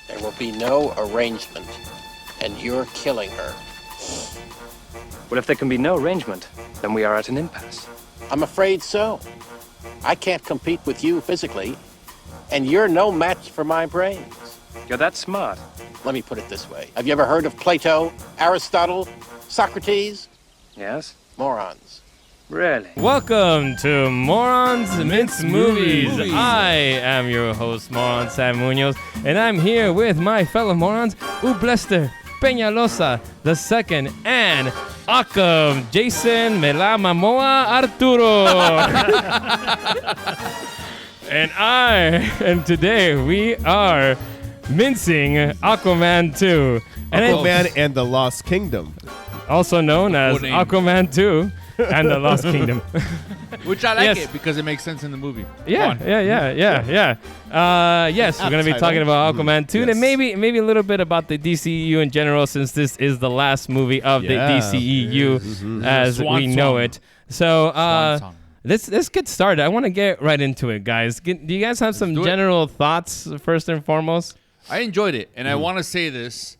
There will be no arrangement, and you're killing her. Well, if there can be no arrangement, then we are at an impasse. I'm afraid so. I can't compete with you physically, and you're no match for my brains. You're that smart. Let me put it this way. Have you ever heard of Plato, Aristotle, Socrates? Yes? Morons. Really? Welcome to Morons Mince Movies. I am your host, Moron Sam Munoz, and I'm here with my fellow morons, Ublester Peñalosa II and Akam Jason Melamamoa Arturo. and today we are mincing Aquaman 2. Aquaman and the Lost Kingdom. Also known as Aquaman 2 and the Lost Kingdom. Which I like Yes. it because it makes sense in the movie. Yeah. Yes, we're going to be talking about Aquaman 2 and maybe a little bit about the DCEU in general, since this is the last movie of the DCEU as Swan we know song. it. So Swan song. let's get started. I want to get right into it, guys. Do you guys have some do it. general thoughts first and foremost? I enjoyed it, and I want to say this,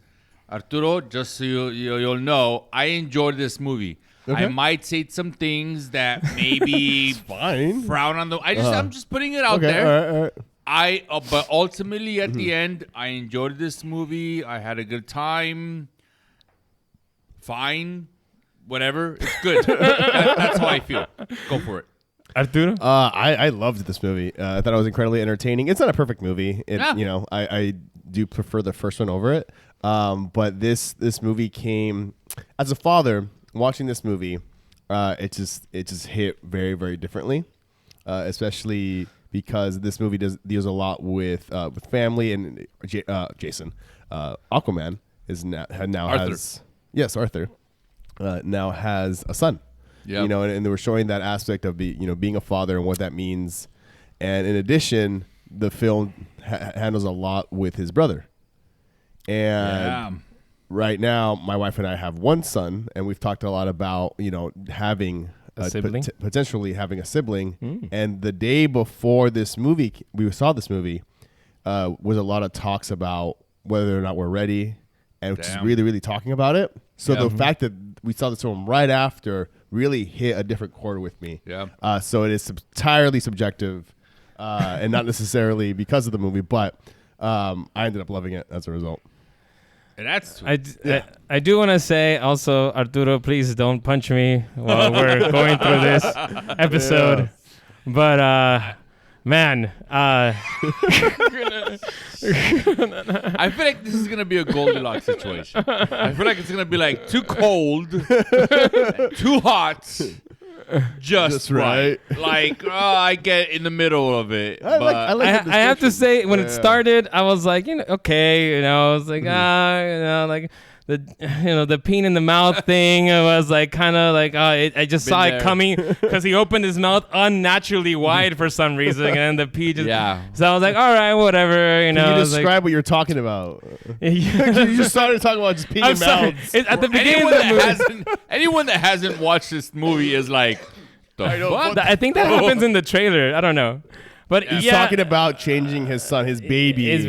Arturo, just so you'll know, I enjoyed this movie. Okay. I might say some things that maybe Fine. frown on the. I'm just putting it out there. All right. But ultimately, at the end, I enjoyed this movie. I had a good time. Fine, whatever. It's good. That's how I feel. Go for it. Arturo? I loved this movie. I thought it was incredibly entertaining. It's not a perfect movie. I do prefer the first one over it. But this movie came as a father watching this movie. It just hit very, very differently, especially because this movie deals a lot with family and Jason. Aquaman Arthur now has a son. Yep. You know, and they were showing that aspect of being a father and what that means. And in addition, the film handles a lot with his brother. And right now, my wife and I have one son, and we've talked a lot about having a sibling, potentially having a sibling. And the day before this movie, we saw this movie, was a lot of talks about whether or not we're ready, and just really, really talking about it. So the fact that we saw this film right after really hit a different chord with me. Yeah. So it is entirely subjective, and not necessarily because of the movie, but I ended up loving it as a result. And that's I do want to say also, Arturo, please don't punch me while we're going through this episode. Yeah. But man, I feel like this is gonna be a Goldilocks situation. I feel like it's gonna be like too cold, too hot, just right. Like I get in the middle of it. I have to say, when it started, I was like, okay, I was like, like the peen in the mouth thing. I was like, kind of like, I just saw it coming because he opened his mouth unnaturally wide for some reason, and the pee just. Yeah. So I was like, all right, whatever. Can you describe what you're talking about? You just started talking about just peeing mouths. At the beginning of the movie. Anyone that hasn't watched this movie is like, what? I think that happens in the trailer. I don't know. But he's talking about changing his son, his baby. He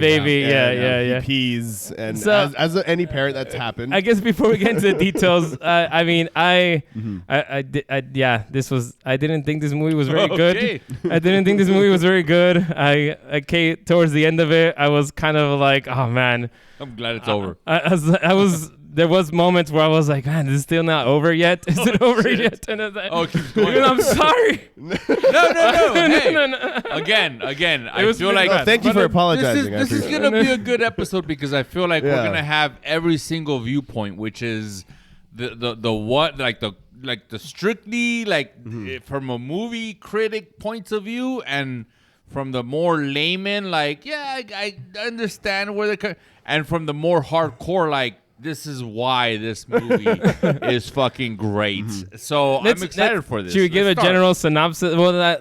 pees, and so, as any parent, that's happened. I guess before we get into the details, I didn't think this movie was very good. I didn't think this movie was very good. I came towards the end of it. I was kind of like, oh man. I'm glad it's over. There was moments where I was like, man, this is still not over yet. Is it over yet? And I was like, keep going. I'm sorry. No. Hey. No. Again. I feel like thank you for apologizing. This is gonna be a good episode because I feel like we're gonna have every single viewpoint, which is the what like the strictly from a movie critic points of view, and from the more layman I understand where and from the more hardcore this is why this movie is fucking great. So I'm excited for this. Should we give a general synopsis? Well,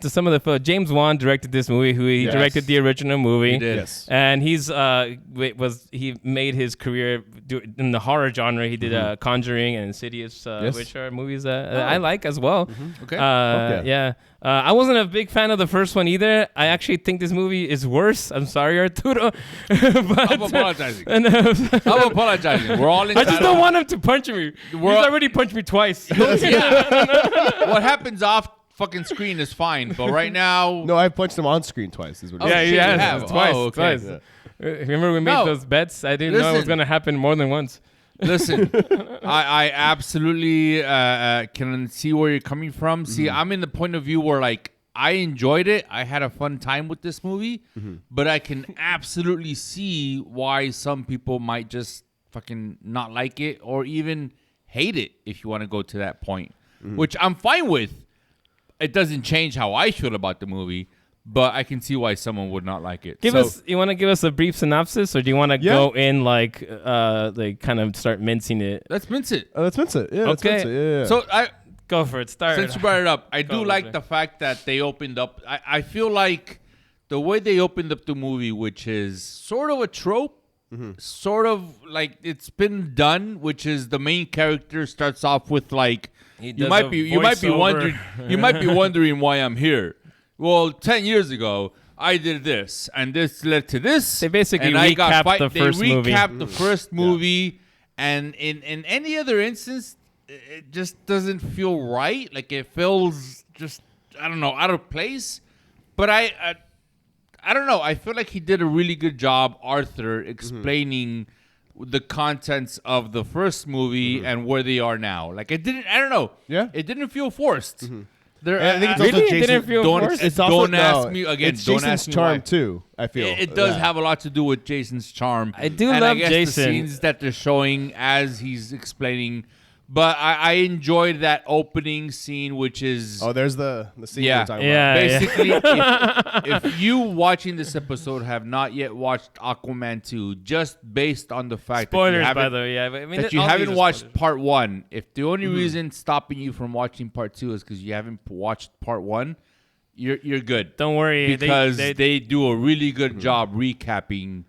some of the James Wan directed this movie. He directed the original movie. He did. Yes. And he made his career in the horror genre. He did Conjuring and Insidious, which are movies that I like as well. Okay. Yeah. I wasn't a big fan of the first one either. I actually think this movie is worse. I'm sorry, Arturo. But, I'm apologizing. I'm apologizing. We're all I just don't want him to punch me. He's already punched me twice. Yeah. What happens off fucking screen is fine, but right now... No, I punched him on screen twice. Is what Oh, Yeah, shit, yeah, you have. twice. Oh, okay. Twice. Remember we made those bets? I didn't know it was Listen. going to happen more than once. Listen, I absolutely can see where you're coming from. See, I'm in the point of view where, like, I enjoyed it. I had a fun time with this movie, but I can absolutely see why some people might just fucking not like it or even hate it if you want to go to that point, which I'm fine with. It doesn't change how I feel about the movie, but I can see why someone would not like it. You want to give us a brief synopsis, or do you want to go in like kind of start mincing it? Let's mince it. Let's mince it. Yeah, let's Okay. mince it. Yeah. So Go for it. Start. since you brought it up, I do Go, like Jose. the fact that they opened up. I feel like the way they opened up the movie, which is sort of a trope, sort of like it's been done, which is the main character starts off with like you might be wondering why I'm here. Well, 10 years ago, I did this, and this led to this. They basically and I got recapped the first They movie. recapped the first movie, and in any other instance, it just doesn't feel right. Like it feels just, I don't know, out of place. But I don't know. I feel like he did a really good job, Arthur, explaining the contents of the first movie and where they are now. Like it didn't. I don't know. Yeah. It didn't feel forced. There, And I think it's Really? also It Jason. didn't feel forced? It's also, don't ask me again. It's Don't Jason's ask me charm why. too. I feel It does Yeah. have a lot to do with Jason's charm. I do and love I guess Jason. the scenes that they're showing as he's explaining. But I enjoyed that opening scene, which is Oh, there's the scene Yeah. we're talking Yeah. about. basically if you watching this episode have not yet watched Aquaman 2, just based on the fact Spoilers, that you by haven't, the way. Yeah, I mean, that you all haven't these are watched spoilers. part 1, if the only reason stopping you from watching part 2 is because you haven't watched part 1, you're good. Don't worry, Because they they do a really good job recapping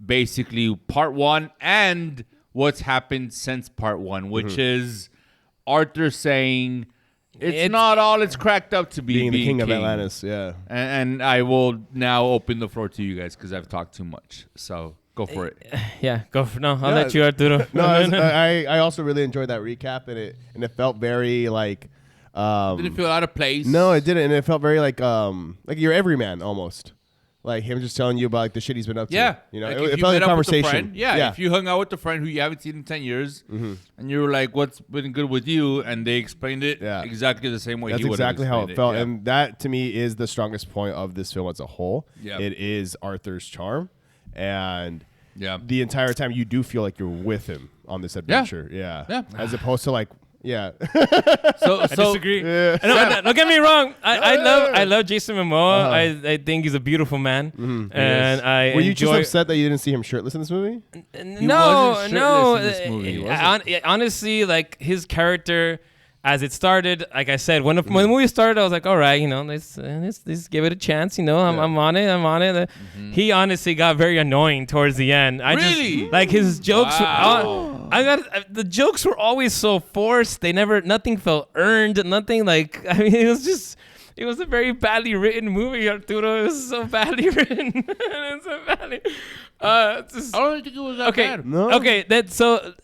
basically part 1 and what's happened since part 1, which is Arthur saying it's not all it's cracked up to be. Being the king of Atlantis, yeah. And I will now open the floor to you guys because I've talked too much. So go for it. Yeah, go for no. I'll Yeah. let you, Arturo. No, I also really enjoyed that recap, and it felt very like. Didn't feel out of place. No, it didn't, and it felt very like your everyman almost, like him just telling you about like the shit he's been up to. Yeah, you know, like it if you felt like met a up with a conversation. friend, yeah, if you hung out with a friend who you haven't seen in 10 years, and you were like, "What's been good with you?" and they explained it exactly the same way. That's he would have exactly how it explained felt, yeah. and that to me is the strongest point of this film as a whole. Yeah. It is Arthur's charm, and Yeah. the entire time you do feel like you're with him on this adventure. Yeah, as opposed to like. Yeah, So I disagree. No, don't get me wrong. I love Jason Momoa. I think he's a beautiful man, and I were you just enjoy. upset that you didn't see him shirtless in this movie? No, wasn't no. shirtless in this movie, was Honestly, like his character, as it started, like I said, when the movie started, I was like, all right, you know, let's give it a chance. You know, I'm on it. He honestly got very annoying towards the end. Really? Like his jokes. Wow. The jokes were always so forced. Nothing felt earned. Nothing like. I mean, it was a very badly written movie, Arturo. It was so badly written. It's so badly. I don't think it was that Okay. bad. No. Okay.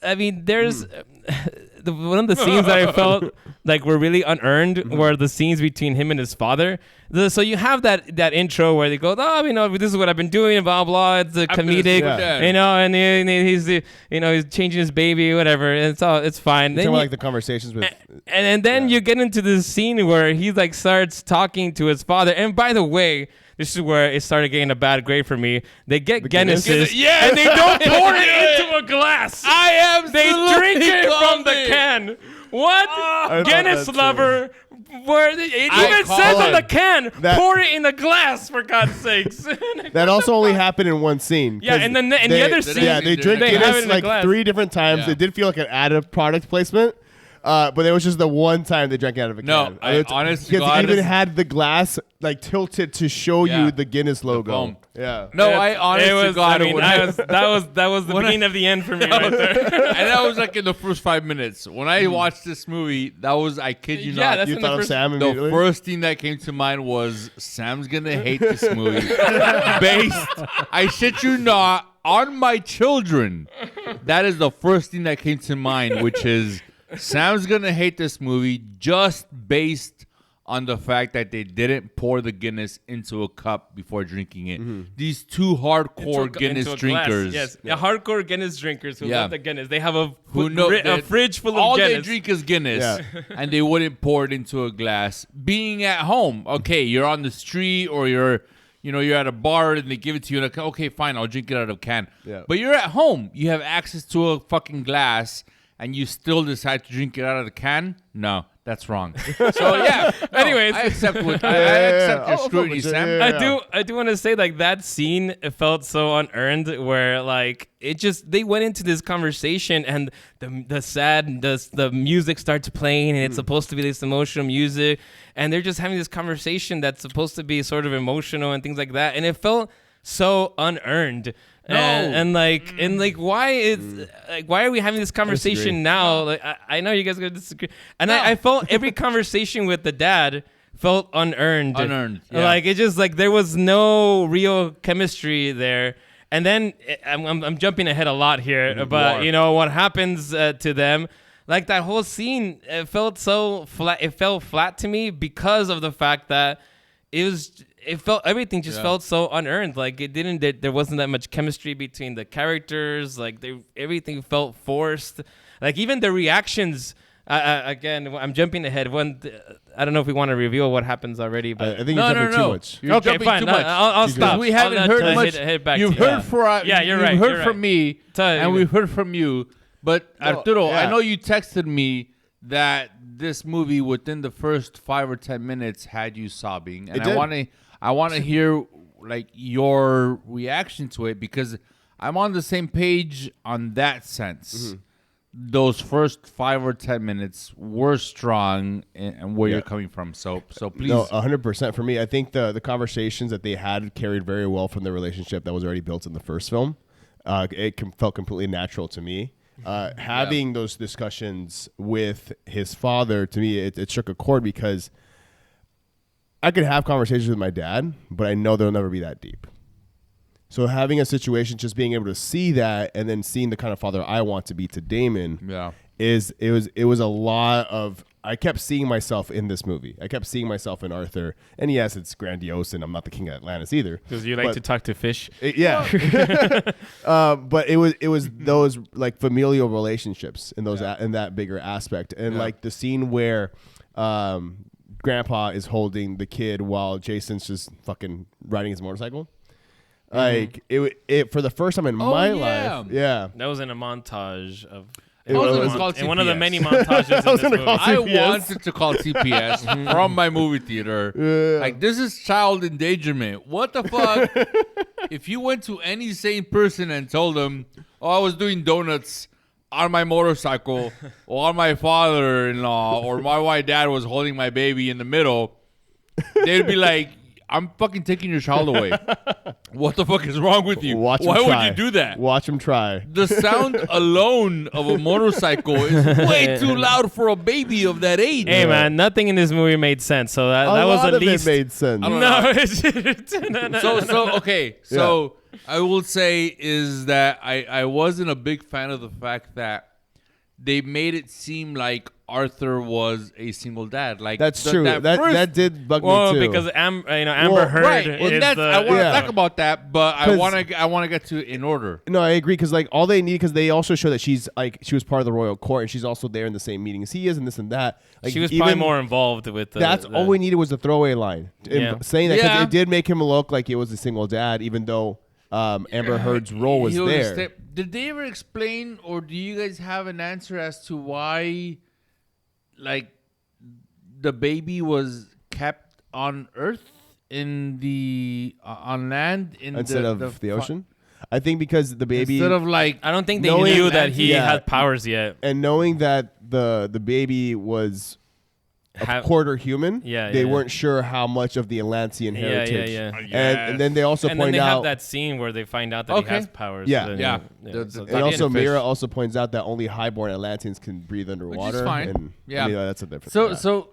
I mean, there's one of the scenes that I felt like were really unearned were the scenes between him and his father. So you have that intro where they go, oh, you know, this is what I've been doing, blah blah. It's a comedic, you know, and he's he's changing his baby, whatever. And it's fine. You're talking about, like the conversations with. And then you get into this scene where he like starts talking to his father. And by the way, this is where it started getting a bad grade for me. They get Guinnesses, and they don't pour it into a glass. They drink it from the can. What? Guinness lover. Where it even says on the can, pour it in a glass, for God's sakes. That also only happened in one scene. Yeah, and then in the other scene, yeah, they drink they have it Guinness in a like glass. 3 different times. Yeah. It did feel like an added product placement. But it was just the one time they drank out of a No, can. I honestly, because they even had the glass like tilted to show Yeah. you the Guinness logo. foam. Yeah. No, I honestly God, that was the beginning of the end for me right there. and that was like in the first 5 minutes. When I watched this movie, that was, I kid you Yeah, not, that's You when the thought of first- Sam the immediately? first thing that came to mind was Sam's gonna hate this movie. I shit you not, on my children. That is the first thing that came to mind, which is Sam's gonna hate this movie just based on the fact that they didn't pour the Guinness into a cup before drinking it. These two hardcore Guinness into a drinkers. Glass. Yes, hardcore Guinness drinkers who love the Guinness. They have a fridge full of all Guinness. they drink is Guinness, and they wouldn't pour it into a glass. Being at home, okay, you're on the street or you're at a bar and they give it to you. Okay, fine, I'll drink it out of a can. Yeah. But you're at home, you have access to a fucking glass, and you still decide to drink it out of the can? No, that's wrong. So yeah. Anyways. I accept your scrutiny, Sam. Yeah. I do want to say like that scene, it felt so unearned where like they went into this conversation and the music starts playing and it's supposed to be this emotional music and they're just having this conversation that's supposed to be sort of emotional and things like that, and it felt so unearned. No. And why are we having this conversation now? Like I know you guys are gonna disagree, and I felt every conversation with the dad felt unearned. Yeah. Like it just like there was no real chemistry there. And then I'm jumping ahead a lot here, but you know what happens to them. Like that whole scene, it felt so flat. It felt flat to me because of the fact that everything just felt so unearned. Like there wasn't that much chemistry between the characters. Like everything felt forced. Like even the reactions. Again, I'm jumping ahead. I don't know if we want to reveal what happens already, but I think you're jumping too much. You're okay, jumping fine. too much. I'll stop. We haven't heard much. You've heard from me, and we've heard from you. But Arturo, I know you texted me that this movie within the first 5 or 10 minutes had you sobbing, and I want to hear like your reaction to it because I'm on the same page on that sense. Those first 5 or 10 minutes were strong and where you're coming from. So please. No, 100% for me. I think the conversations that they had carried very well from the relationship that was already built in the first film. It felt completely natural to me. Having those discussions with his father, to me, it struck a chord because I could have conversations with my dad, but I know they'll never be that deep. So having a situation, just being able to see that, and then seeing the kind of father I want to be to Damon, it was a lot of. I kept seeing myself in this movie. I kept seeing myself in Arthur, and yes, it's grandiose, and I'm not the king of Atlantis either. Because you like to talk to fish. But it was those like familial relationships in those in that bigger aspect, and like the scene where Grandpa is holding the kid while Jason's just fucking riding his motorcycle. Like it for the first time in my life. Yeah. That was in a montage of. It was called in one of the many montages in this movie. I wanted to call CPS from my movie theater. Yeah. Like, this is child endangerment. What the fuck? If you went to any sane person and told them, oh, I was doing donuts on my motorcycle, or my father-in-law, or my dad was holding my baby in the middle, they'd be like, I'm fucking taking your child away. What the fuck is wrong with you? Why would you do that? Watch him try. The sound alone of a motorcycle is way too loud for a baby of that age. Hey, man, nothing in this movie made sense. So that was at least. It made sense. No. So I will say is that I wasn't a big fan of the fact that they made it seem like Arthur was a single dad. Like that's true. That did bug me too. Because Amber Heard. Right. I want to talk about that, but I want to get to it in order. No, I agree because like all they need, because they also show that she was part of the royal court and she's also there in the same meeting as he is and this and that. Like she was probably more involved with. All we needed was the throwaway line saying that because it did make him look like it was a single dad, even though Amber Heard's role was there. Did they ever explain, or do you guys have an answer as to why, like, the baby was kept on Earth on land instead of the ocean? I think because the baby instead of like I don't think they knew that he had powers yet, and knowing that the baby was quarter human. They yeah. weren't sure how much of the Atlantean heritage. And then they also and point then they out have that scene where they find out that he has powers. Yeah. so Yeah. so and also Mira also points out that only highborn Atlanteans can breathe underwater. Which is fine. And, Yeah. I mean, that's a difference. So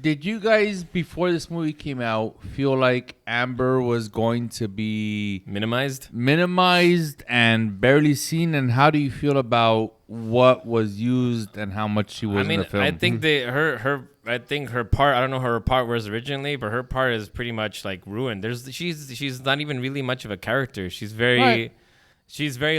did you guys, before this movie came out, feel like Amber was going to be minimized and barely seen? And how do you feel about what was used and how much she was in the film? I think I think her part. I don't know how her part was originally, but her part is pretty much like ruined. She's not even really much of a character. She's very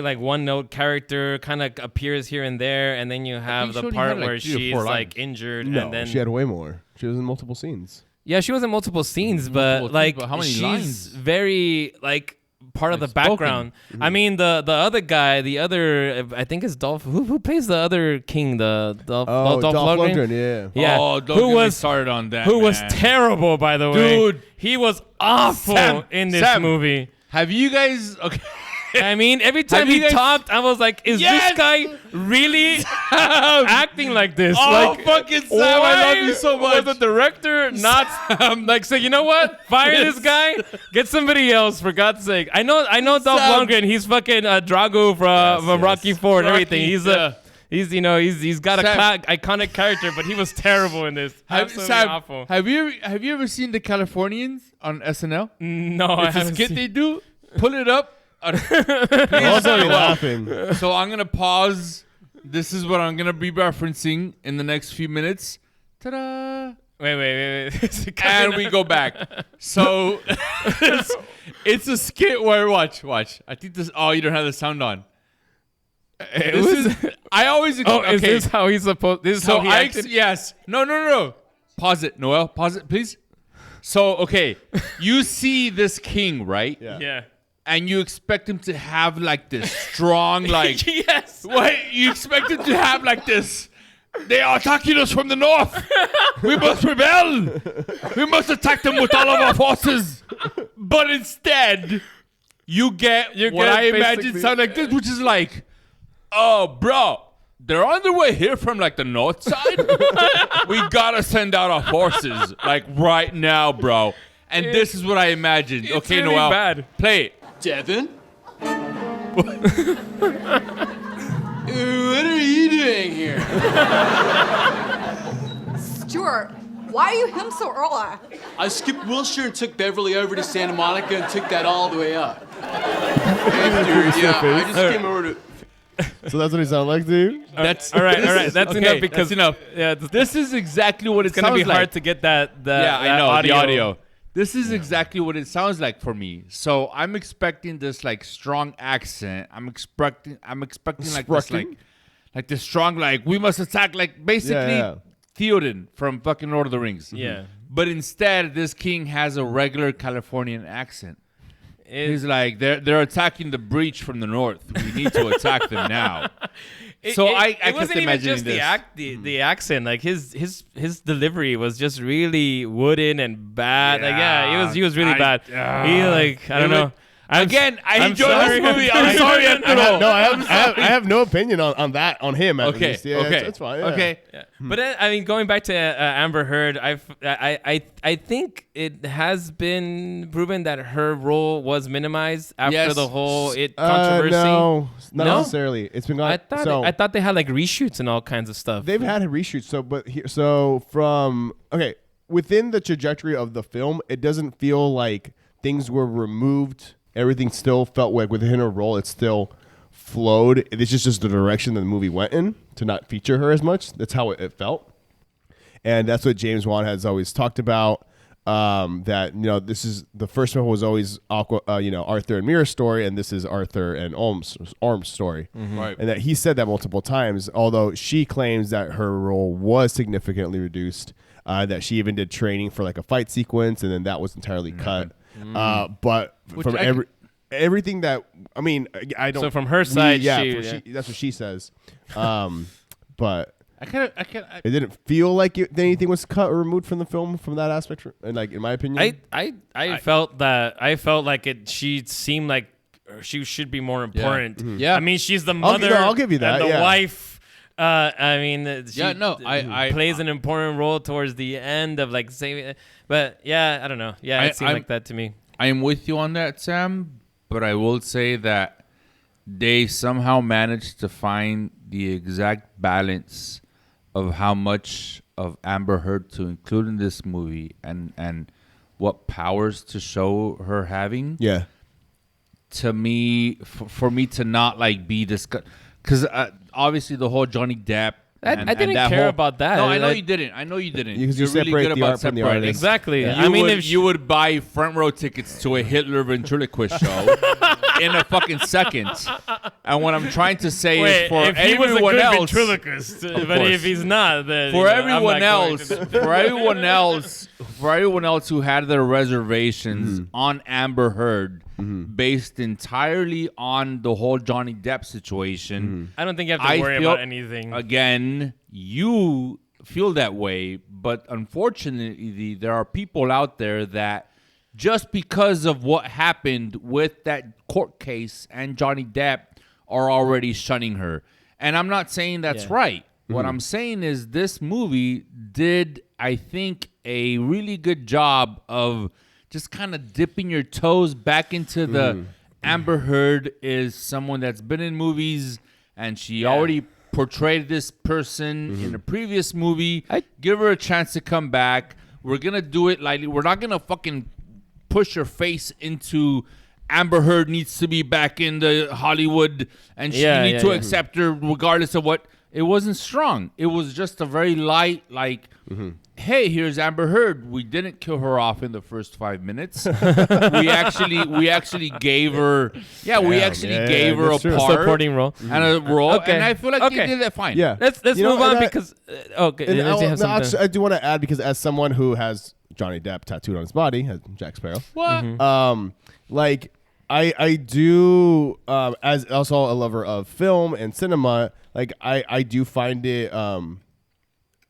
like one note character, kind of appears here and there, and then you have the part where she's like injured. No, and then she had way more. She was in multiple scenes. Yeah, she was in multiple scenes, but like how many she's lines? very like part of the background. I mean, the other guy, I think is Dolph. Who plays the other king? Dolph Lundgren. Yeah. Yeah. Oh, don't who get me was started on that? Who was terrible, by the way. Dude. He was awful in this movie. Have you guys? Okay. I mean, every time he talked, I was like, is this guy really acting like this? Oh, like, fucking Sam, I love you so much. Was the director not like say, you know what? Fire this guy. Get somebody else, for God's sake. I know Dolph Lundgren. He's fucking Drago from Rocky IV and everything. He's he's got a iconic character, but he was terrible in this. Absolutely awful. Have you ever seen the Californians on SNL? No, I It's a haven't skit seen. they do. Pull it up. Also laughing. So I'm gonna pause. This is what I'm gonna be referencing in the next few minutes. Ta-da! Wait. And we go back. So it's a skit where watch. I think this. Oh, you don't have the sound on. I always. Is this how he's supposed? This is how he acted? Yes. No. Pause it, Noel. Pause it, please. So okay, you see this king, right? Yeah. And you expect him to have like this strong, like yes. What you expect him to have like this? They are attacking us from the north. We must rebel. We must attack them with all of our forces. But instead, you get what I imagine sound like this, which is like, oh, bro, they're on their way here from like the north side. We gotta send out our forces like right now, bro. And this is what I imagined. Okay, really Noel, bad. play it. Devin? What are you doing here? Stuart, why are you home so early? I skipped Wilshire and took Beverly over to Santa Monica and took that all the way up. I just came over to... So that's what he sounded like, dude? That's all right. That's enough because that's enough. Yeah, This is exactly what it's gonna be hard to get that. I know the audio. This is exactly what it sounds like for me. So I'm expecting this like strong accent. I'm expecting like this like this strong like we must attack like basically Theoden from fucking Lord of the Rings. Yeah. But instead, this king has a regular Californian accent. He's like they're attacking the breach from the north. We need to attack them now. I wasn't even just the accent. Like his delivery was just really wooden and bad. Like he was really bad. He like I don't know. I enjoyed this movie. I'm sorry. I have no opinion on that on him. At least. Yeah, okay, that's fine. Yeah. Okay, but I mean, going back to Amber Heard, I think it has been proven that her role was minimized after the whole controversy. No, not necessarily. It's been gone. I thought they had like reshoots and all kinds of stuff. They've had reshoots. Within the trajectory of the film, it doesn't feel like things were removed. Everything still felt like within her role, it still flowed. It's just the direction that the movie went in to not feature her as much. That's how it felt. And that's what James Wan has always talked about. That, this is the first one was always Arthur and Mira's story, and this is Arthur and Orm's story. Mm-hmm. Right. And that he said that multiple times, although she claims that her role was significantly reduced, that she even did training for like a fight sequence, and then that was entirely cut. But from everything that I don't. So from her side, that's what she says. But it didn't feel like anything was cut or removed from the film from that aspect. And like in my opinion, I felt like it. She seemed like she should be more important. Yeah. I mean, she's the mother. I'll give you that. And the wife. I mean, she I plays an important role towards the end of like saving. But yeah, I don't know. Yeah, it seemed like that to me. I am with you on that, Sam. But I will say that they somehow managed to find the exact balance of how much of Amber Heard to include in this movie and what powers to show her having. Yeah. To me, for me to not like be discussed, because obviously the whole Johnny Depp. I didn't care about that. No, I know you didn't. Because You're really good the art about from the separating. artist. Exactly. You I mean, would, you would buy front row tickets to a Hitler ventriloquist show in a fucking second. And what I'm trying to say is for if he was a everyone good else, ventriloquist, but course. if he's not, then for I'm everyone not going else, to- for everyone else who had their reservations on Amber Heard, based entirely on the whole Johnny Depp situation. I don't think you have to worry about anything. Again, you feel that way, but unfortunately, there are people out there that just because of what happened with that court case and Johnny Depp are already shunning her. And I'm not saying that's right. What I'm saying is this movie did, I think, a really good job of just kind of dipping your toes back into the Amber Heard is someone that's been in movies and she already portrayed this person in a previous movie. Give her a chance to come back. We're going to do it lightly. We're not going to fucking push her face into Amber Heard needs to be back in the Hollywood and she needs to accept her regardless of what. It wasn't strong. It was just a very light, like, hey, here's Amber Heard. We didn't kill her off in the first 5 minutes. we actually gave her, gave her a part, supporting role and a role. Okay. And I feel like they did that fine. Yeah. Let's move on because And I do want to add, because as someone who has Johnny Depp tattooed on his body, as Jack Sparrow, What? like I do, as also a lover of film and cinema, like I do find it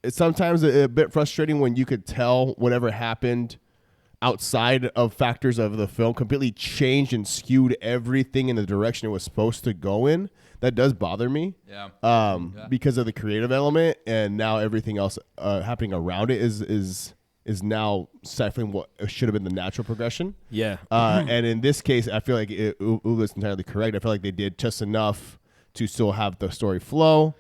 it's sometimes a bit frustrating when you could tell whatever happened outside of factors of the film completely changed and skewed everything in the direction it was supposed to go in. That does bother me. Because of the creative element, and now everything else happening around it is now stifling what should have been the natural progression. And in this case, I feel like Ula's entirely correct. I feel like they did just enough to still have the story flow,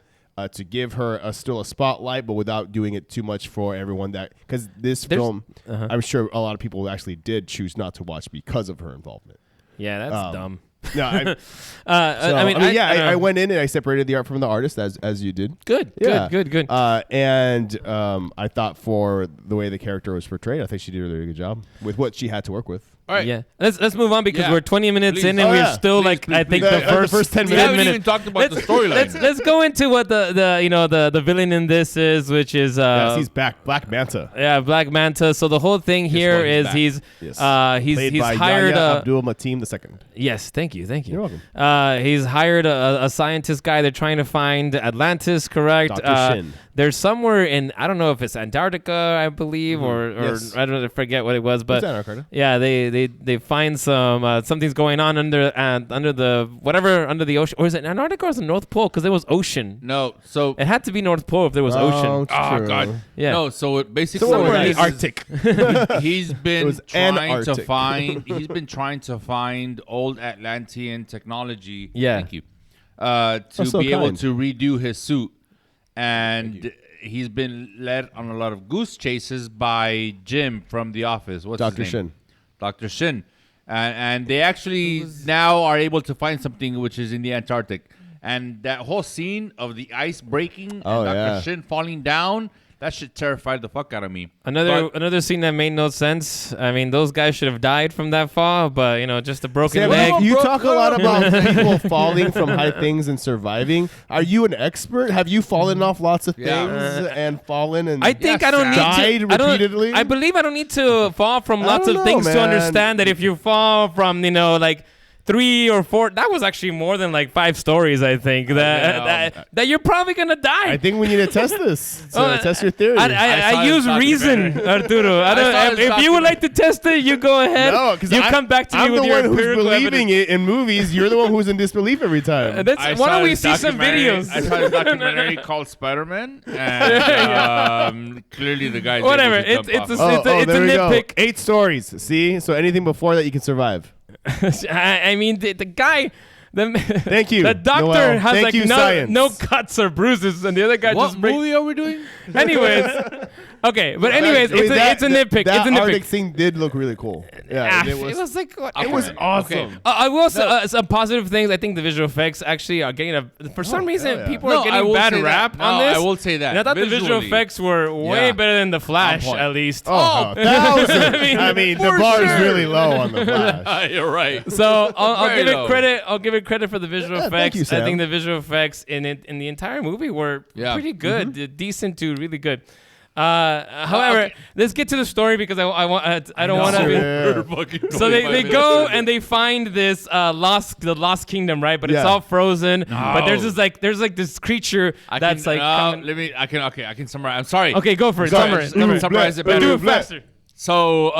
to give her still a spotlight, but without doing it too much for everyone. Because this film, I'm sure a lot of people actually did choose not to watch because of her involvement. Yeah, that's dumb. No, I I went in and I separated the art from the artist as you did. Good. And I thought for the way the character was portrayed, I think she did a really good job with what she had to work with. All right. Yeah. Let's move on because we're 20 minutes in and Oh, we're yeah. still I think the first 10 We haven't minutes. even talked about the storyline. Let's go into what the villain in this is, which is Yes, he's back, Black Manta. Yeah, Black Manta. So the whole thing here one is is back. he's Played by hired Yahya Abdul-Mateen II. Yes, thank you. You're welcome. He's hired a scientist guy. They're trying to find Atlantis, correct? Dr. Shin. They're somewhere in, I don't know if it's Antarctica, I believe, or Yes. I don't know, forget what it was, but It's Antarctica. yeah, they find something's going on under the ocean, or is it Antarctica or is it North Pole? Because it was ocean. No, so It had to be North Pole if there was ocean. True. God, Yeah. no. So it basically Somewhere in what the it is, he's It been was trying to Antarctic. find. He's been trying to find old Atlantean technology. Yeah. Thank you. To so be able kind. to redo his suit, and he's been led on a lot of goose chases by Jim from The Office. What's Dr. his name? Shin. Dr. Shin. And they actually now are able to find something which is in the Antarctic. And that whole scene of the ice breaking and Oh, Dr. yeah. Shin falling down, that shit terrified the fuck out of me. Another scene that made no sense. I mean, those guys should have died from that fall, but just a broken Sam, leg. you talk a lot about people falling from high things and surviving. Are you an expert? Have you fallen off lots of things and fallen and I think I don't need died to. repeatedly? I believe I don't need to fall from lots don't of things know, to man. understand that if you fall from 3 or 4. That was actually more than like 5 stories, I think. That you're probably gonna die. I think we need to test this. Test your theory. I use reason, Arturo. If you would like to test it, you go ahead. No, because you come back to me with your empirical I'm the one who's believing evidence. it in movies. You're the one who's in disbelief every time. I why saw don't we this see some documentary- videos? I saw a documentary called Spider-Man, and clearly the guy's Whatever. able to It's jump a off. there we go. nitpick. 8 stories. See? So anything before that, you can survive. I mean, the guy. Thank you, The doctor Noel. has Thank like you, science. no cuts or bruises, and the other guy What just movie are we doing? Anyways, okay, but anyways, it's a nitpick. That It's a nitpick. Arctic thing did look really cool. Yeah, It was like what? it was awesome. I will say some positive things. I think the visual effects actually are getting for some reason yeah. people No, are I getting will bad say that. rap No, on this. I will say that. And I thought the visual Visually. effects were way Yeah. better than the Flash, point. at least. Oh, 1,000. I mean, the for bar is sure. really low on the Flash. You're right. So I'll Very give it low. credit. I'll give it credit for the visual Yeah, thank effects. you, I Sam. think the visual effects in the entire movie were pretty good, decent to really good. However, let's get to the story because I don't want to. Yeah. So they go and they find this the lost kingdom, right? But it's Yeah. all frozen. But there's this creature that's like. coming- I can summarize. I'm sorry. Okay, go for it. Sorry. Summarize it But better. do it faster. So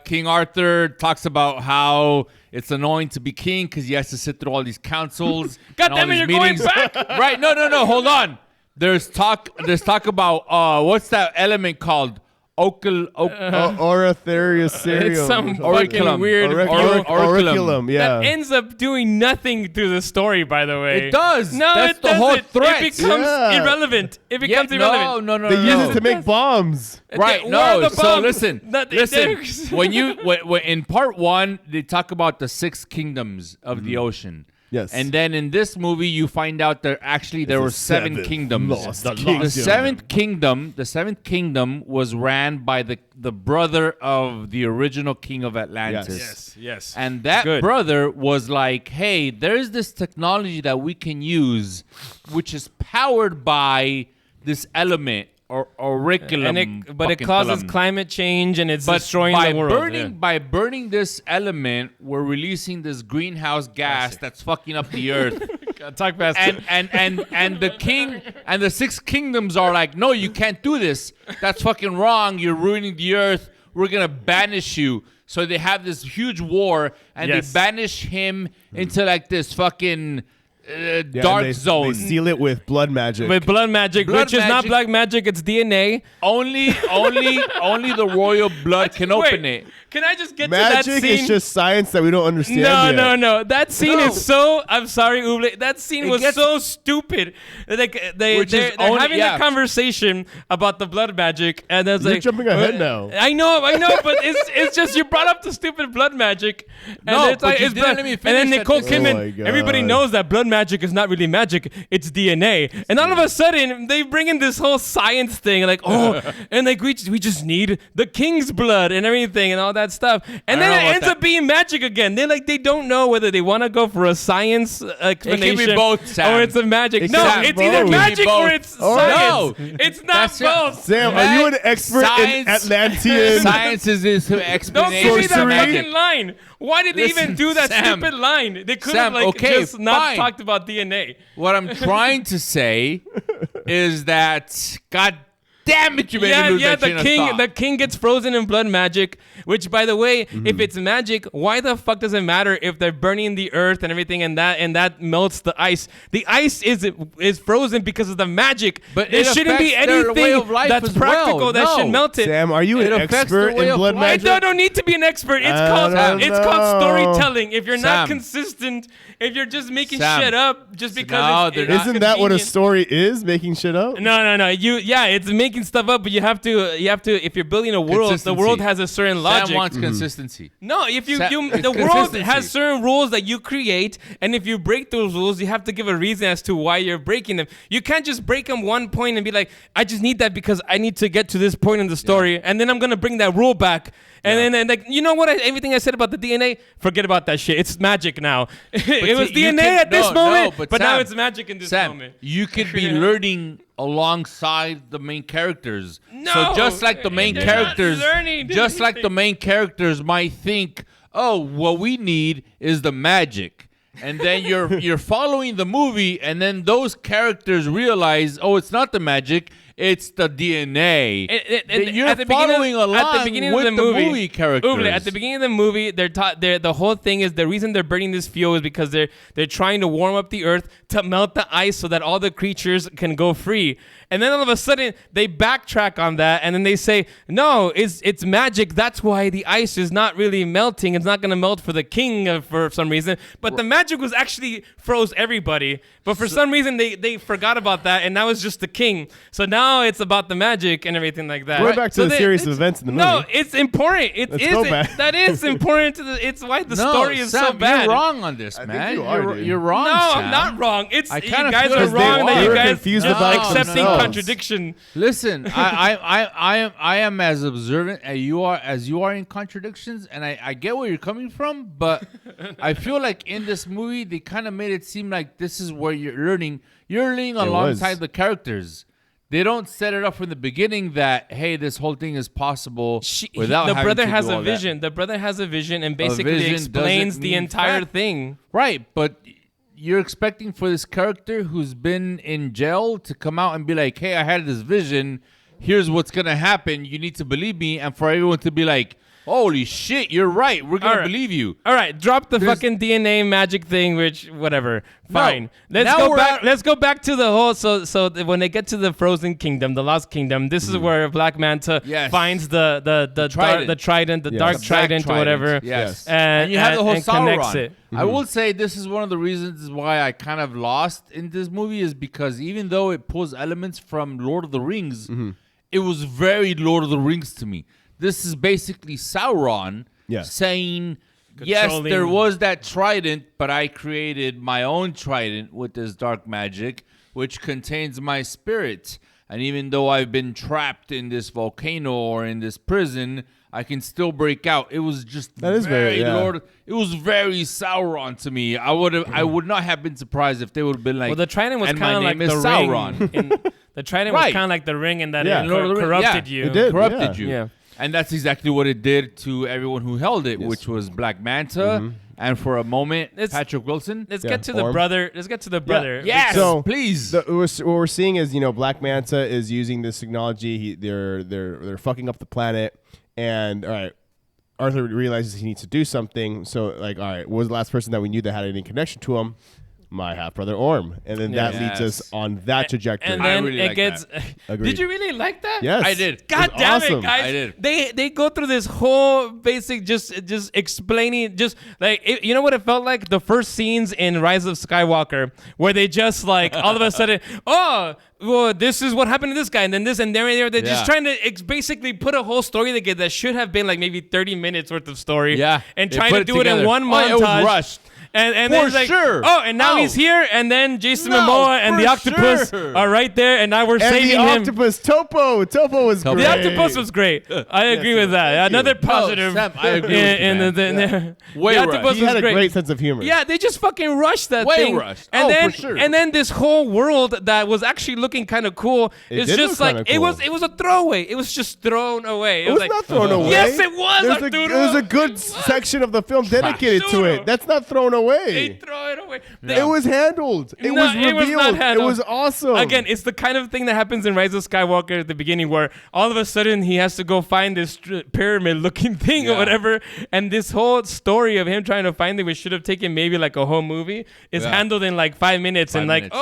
King Arthur talks about how it's annoying to be king because he has to sit through all these councils. God and all damn it, these you're going meetings. back. Right? No. Hold on. There's talk about what's that element called? Oratheriosarium. It's some Auriculum. fucking weird. Auriculum, yeah. That ends up doing nothing to the story, by the way. It does. No, That's it the doesn't. whole threat. It becomes Yeah. irrelevant. It becomes irrelevant. No. They use it to make bombs. Right. Where are No. the So bombs? listen. Listen. when in part 1, they talk about the 6 kingdoms of the ocean. Yes. And then in this movie, you find out there were 7 seventh kingdoms. lost The kingdom. seventh kingdom was ran by the brother of the original king of Atlantis. Yes. And that Good. brother was like, hey, there's this technology that we can use, which is powered by this element or auriculum. But it causes climate change and it's destroying by the world. by burning this element, we're releasing this greenhouse gas that's fucking up the earth. Talk fast. and the king and the 6 kingdoms are like, no, you can't do this. That's fucking wrong. You're ruining the earth. We're gonna banish you. So they have this huge war and Yes. they banish him into like this fucking Yeah, dark and zone. They seal it with blood magic. With blood magic, Blood which is not magic. black magic, it's DNA. Only the royal blood can open Wait, it. Can I just get to that Magic scene? is just science that we don't understand yet. No. That scene No. is so. I'm sorry, Uble. That scene It was gets- so stupid. Like they're Which is only- having yeah. a conversation about the blood magic, and there's You're like jumping ahead now. I know, but it's just you brought up the stupid blood magic. And No, it's but like you it's didn't blood. let me And then finish Nicole that. Kidman. Oh my God. Everybody knows that blood magic is not really magic; it's DNA. And all of a sudden, they bring in this whole science thing, like and like we just need the king's blood and everything and all that stuff. And then don't it know about ends up being magic again. They don't know whether they want to go for a science explanation both, Sam. or it's a magic. It No, can be it's either both. magic It can be or both. it's Or- science. No. It's not That's it. both. Sam, are you an expert Science- in Atlantean? Science is his Don't explanation. give me that Sorcery? fucking line. Why did they Listen, even do that Sam. stupid line? They could Sam, have okay, just not fine. talked about DNA. What I'm trying to say is that, God damn it, you made me lose that train of thought. The king gets frozen in blood magic, which by the way, if it's magic, why the fuck does it matter if they're burning the earth and everything and that melts the ice? The ice is frozen because of the magic. But it it shouldn't be affects their way anything of life that's as practical well. that No. should melt it. Sam, are you It an affects their expert way in of blood life. I magic? don't need to be an expert. It's I called don't it's called know. storytelling. If you're not Sam. consistent, if you're just making Sam. shit up just because No, it's they're not. Isn't that what a convenient. story is? Making shit up? No. It's making stuff up, but you have to. If you're building a world, the Consistency. world has a certain logic. Sam wants consistency. No, if Sa- it's the world consistency. has certain rules that you create, and if you break those rules, you have to give a reason as to why you're breaking them. You can't just break them one point and be like, I just need that because I need to get to this point in the story, and then I'm gonna bring that rule back. And then like, you know what? Everything I said about the DNA, forget about that shit. It's magic now. It was see, you DNA can- at this no, moment, but but now Sam, it's magic in this Sam, moment. you could be learning alongside the main characters. No, so just like the main they're not characters, learning just like the anything. main characters might think, oh, what we need is the magic. And then you're following the movie, and then those characters realize, oh, it's not the magic, it's the DNA. You're following along at the beginning with of the movie characters. Uble, at the beginning of the movie, the whole thing is the reason they're burning this fuel is because they're trying to warm up the earth to melt the ice so that all the creatures can go free. And then all of a sudden they backtrack on that, and then they say, no, it's magic. That's why the ice is not really melting. It's not going to melt for the king for some reason. But the magic was actually froze everybody. But for some reason they forgot about that, and now it's just the king. So now it's about the magic and everything like that. Going back to the series of events in the movie. No, it's important. That is important to it's why the story is Sam, so bad. You're wrong on this, man. You're wrong. No, Sam. I'm not wrong. It's you kinda guys feel are as they wrong that are. you You're guys confused just about accepting themselves. contradiction. Listen, I am as observant as you are in contradictions, and I get where you're coming from, but I feel like in this movie they kind of made it seem like this is where you're learning alongside the characters. They don't set it up from the beginning that, hey, this whole thing is possible without the having brother to has do a all vision. that. The brother has a vision and basically vision explains doesn't the mean entire fact. thing. Right, but you're expecting for this character who's been in jail to come out and be like, hey, I had this vision. Here's what's going to happen. You need to believe me. And for everyone to be like, holy shit, you're right. We're going to believe you. All right, drop the There's- fucking DNA magic thing, which whatever. Fine. Let's now go we're back. at- Let's go back to the whole. So when they get to the Frozen Kingdom, the Lost Kingdom, this is where Black Manta Yes. finds the trident. the dark The trident or whatever. Yes. And you have the whole and connects Sauron. it. I will say this is one of the reasons why I kind of lost in this movie is because even though it pulls elements from Lord of the Rings, it was very Lord of the Rings to me. This is basically Sauron saying, yes, Controlling- there was that trident, but I created my own trident with this dark magic, which contains my spirit. And even though I've been trapped in this volcano or in this prison, I can still break out. It was just That is very, yeah. Lord. It was very Sauron to me. I would not have been surprised if they would have been like. Well, the trident was and kind of my like name the is ring. Sauron. The trident was Right. kind of like the ring in that Yeah. it Lord of the Rings, corrupted yeah. you. It did. corrupted Yeah. you. Yeah. And that's exactly what it did to everyone who held it, which was Black Manta, and for a moment, Patrick Wilson. Let's Yeah. get to the Orm. brother. Let's get to the brother. Yes, So, please. What we're seeing is, Black Manta is using this technology. They're fucking up the planet, and all right, Arthur realizes he needs to do something. So, like, all right, what was the last person that we knew that had any connection to him? My half brother Orm, and then that leads us on that trajectory. And I then really it like gets. Agreed. Did you really like that? Yes, I did. God It was damn awesome. it, guys! I did. They go through this whole basic just explaining just like you know what it felt like the first scenes in Rise of Skywalker where they just like all of a sudden well this is what happened to this guy and then this and there they're just trying to basically put a whole story together that should have been like maybe 30 minutes worth of story and They trying put to it do it in together. one Oh, montage. it was rushed. And For then it's like, sure. and now he's here, and then Jason No, Momoa and the for octopus sure. are right there, and now we're and saving the him. octopus Topo was great. The octopus was great. I agree with that. Another positive. Sam, I agree with you, man. Way the rushed. octopus He had was a great sense of humor. Yeah, they just fucking rushed that Way thing. rushed. And Oh, then, for sure. And then this whole world that was actually looking kind of cool. It's did just look like kinda it cool. was a throwaway. It was just thrown away. It was like, not thrown away. Yes, it was. There's Arturo. There's a good section of the film dedicated to Arturo. it. That's not thrown They away. throw it away. It was handled. It No, was it was revealed. not handled. It was awesome. Again, it's the kind of thing that happens in Rise of Skywalker at the beginning where all of a sudden he has to go find this pyramid-looking thing or whatever, and this whole story of him trying to find it, which should have taken maybe like a whole movie, is handled in like 5 minutes. And like,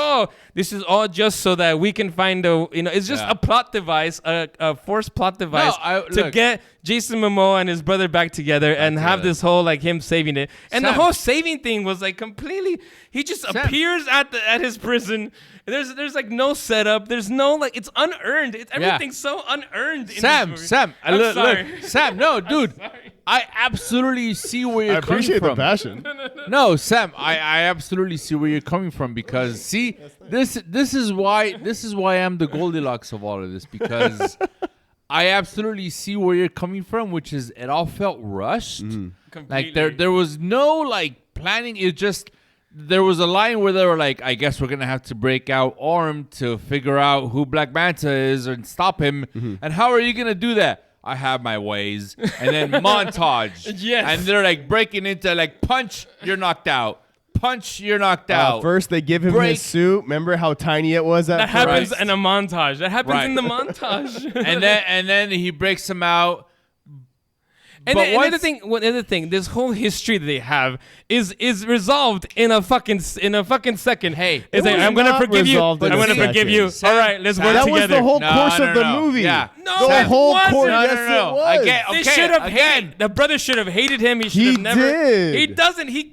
this is all just so that we can find it's just a plot device, a forced plot device to get Jason Momoa and his brother back together and have this whole like him saving it. And the whole saving thing was like completely, he just appears at his prison. There's like no setup. There's no like, it's unearned. Everything's so unearned. In Sam, this movie. Sam, I'm sorry. look, Sam, no, dude, sorry. I absolutely see where you're I appreciate coming the from. passion. No, Sam, I absolutely see where you're coming from because see, this is why I'm the Goldilocks of all of this because I absolutely see where you're coming from, which is it all felt rushed. Like there was no like planning. It just there was a line where they were like, I guess we're gonna have to break out Orm to figure out who Black Manta is and stop him. And how are you gonna do that? I have my ways, and then montage. Yes. And they're like breaking into like punch, you're knocked out. Punch, you're knocked out. First, they give him Break. his suit. Remember how tiny it was? That happens in a montage. That happens in the montage. and then he breaks him out. And But then another thing, this whole history that they have is resolved in a fucking second. Hey, it's like, was I'm gonna not forgive you. resolved in I'm a gonna forgive you. second. All right, let's work That together. was the whole No, course no, of the no. movie. Yeah. No, the it whole wasn't. course. No, Yes, no. it was. Again, They okay, should have again. hated. The brother should have hated him. He should He have never. did. He doesn't. He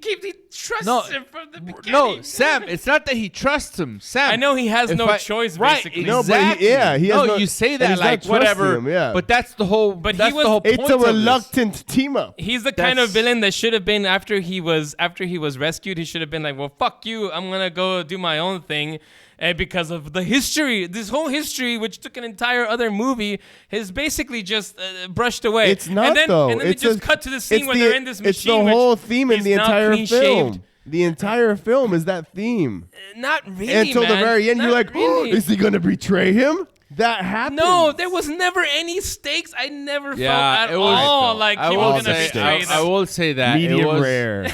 trusts No, him from the beginning. No, Sam, it's not that he trusts him. Sam, I know he has if no choice, Right, basically. No, but exactly. he has no, you say and that he's not like trusting whatever. him, yeah. But that's the whole. But he that's was- the whole point It's a of this. reluctant team up. He's the kind of villain that should have been after he was rescued. He should have been like, well, fuck you. I'm gonna go do my own thing. And because of the history, this whole history, which took an entire other movie, is basically just brushed away. It's not and then, though. And then It's they just a- cut to the scene it's where the- they're in this machine. It's the whole theme in he's the now entire clean-shaved. film. The entire film is that theme. Not really, Until the man. very end, Not you're like, really. oh, is he going to betray him? That happened. No, there was never any stakes. I never Yeah, felt at it was all like I he will was gonna say, betray I them. will say that it Medium was, rare.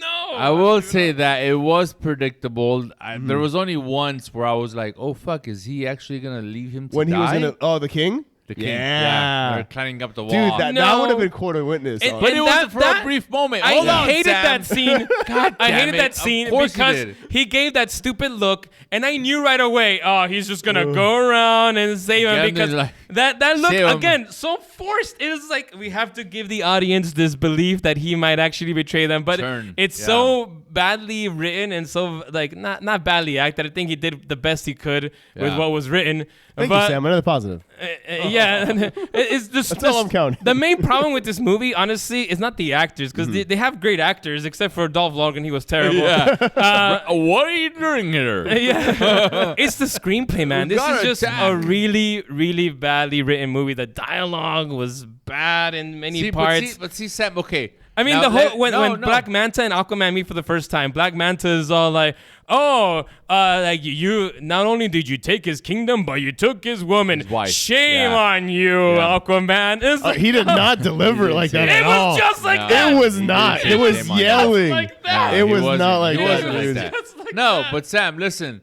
No, I will say that it was predictable. There was only once where I was like, "Oh fuck, is he actually gonna leave him to When he was die?" in the king? The king, Yeah. they're climbing up the wall. Dude, that No. would have been quarter witness. It- on but it. it was for a brief moment. I Hold on, hated Sam. that scene. God I damn hated it. that Of scene course you because did. he gave that stupid look, and I knew right away. Oh, he's just gonna go around and save him Yeah, and because then like, that look save him. again so forced. It was like we have to give the audience this belief that he might actually betray them, but Turn. it's Yeah. so badly written and so like not badly acted. I think he did the best he could with Yeah. what was written. Thank but you, Sam. Another positive. yeah, it's just That's all I'm counting. The main problem with this movie, honestly, is not the actors because Mm-hmm. they have great actors except for Dolph Lundgren. He was terrible. Yeah. What are you doing here? Yeah, it's the screenplay, man. We This is got just attacked. a really, really badly written movie. The dialogue was bad in many parts. But see, Sam. Okay. I mean, Now the whole let- when no. Black Manta and Aquaman meet for the first time, Black Manta is all like, "Oh, like you not only did you take his kingdom, but you took his woman. His wife. Shame Yeah. on you, Yeah. Aquaman." It's like, He did not deliver it like that it at all. was just like No. that. It was not. did It was shame on you. yelling. like that. It he was wasn't- not like he that. wasn't like dude. that. Just like No, that. but Sam, listen.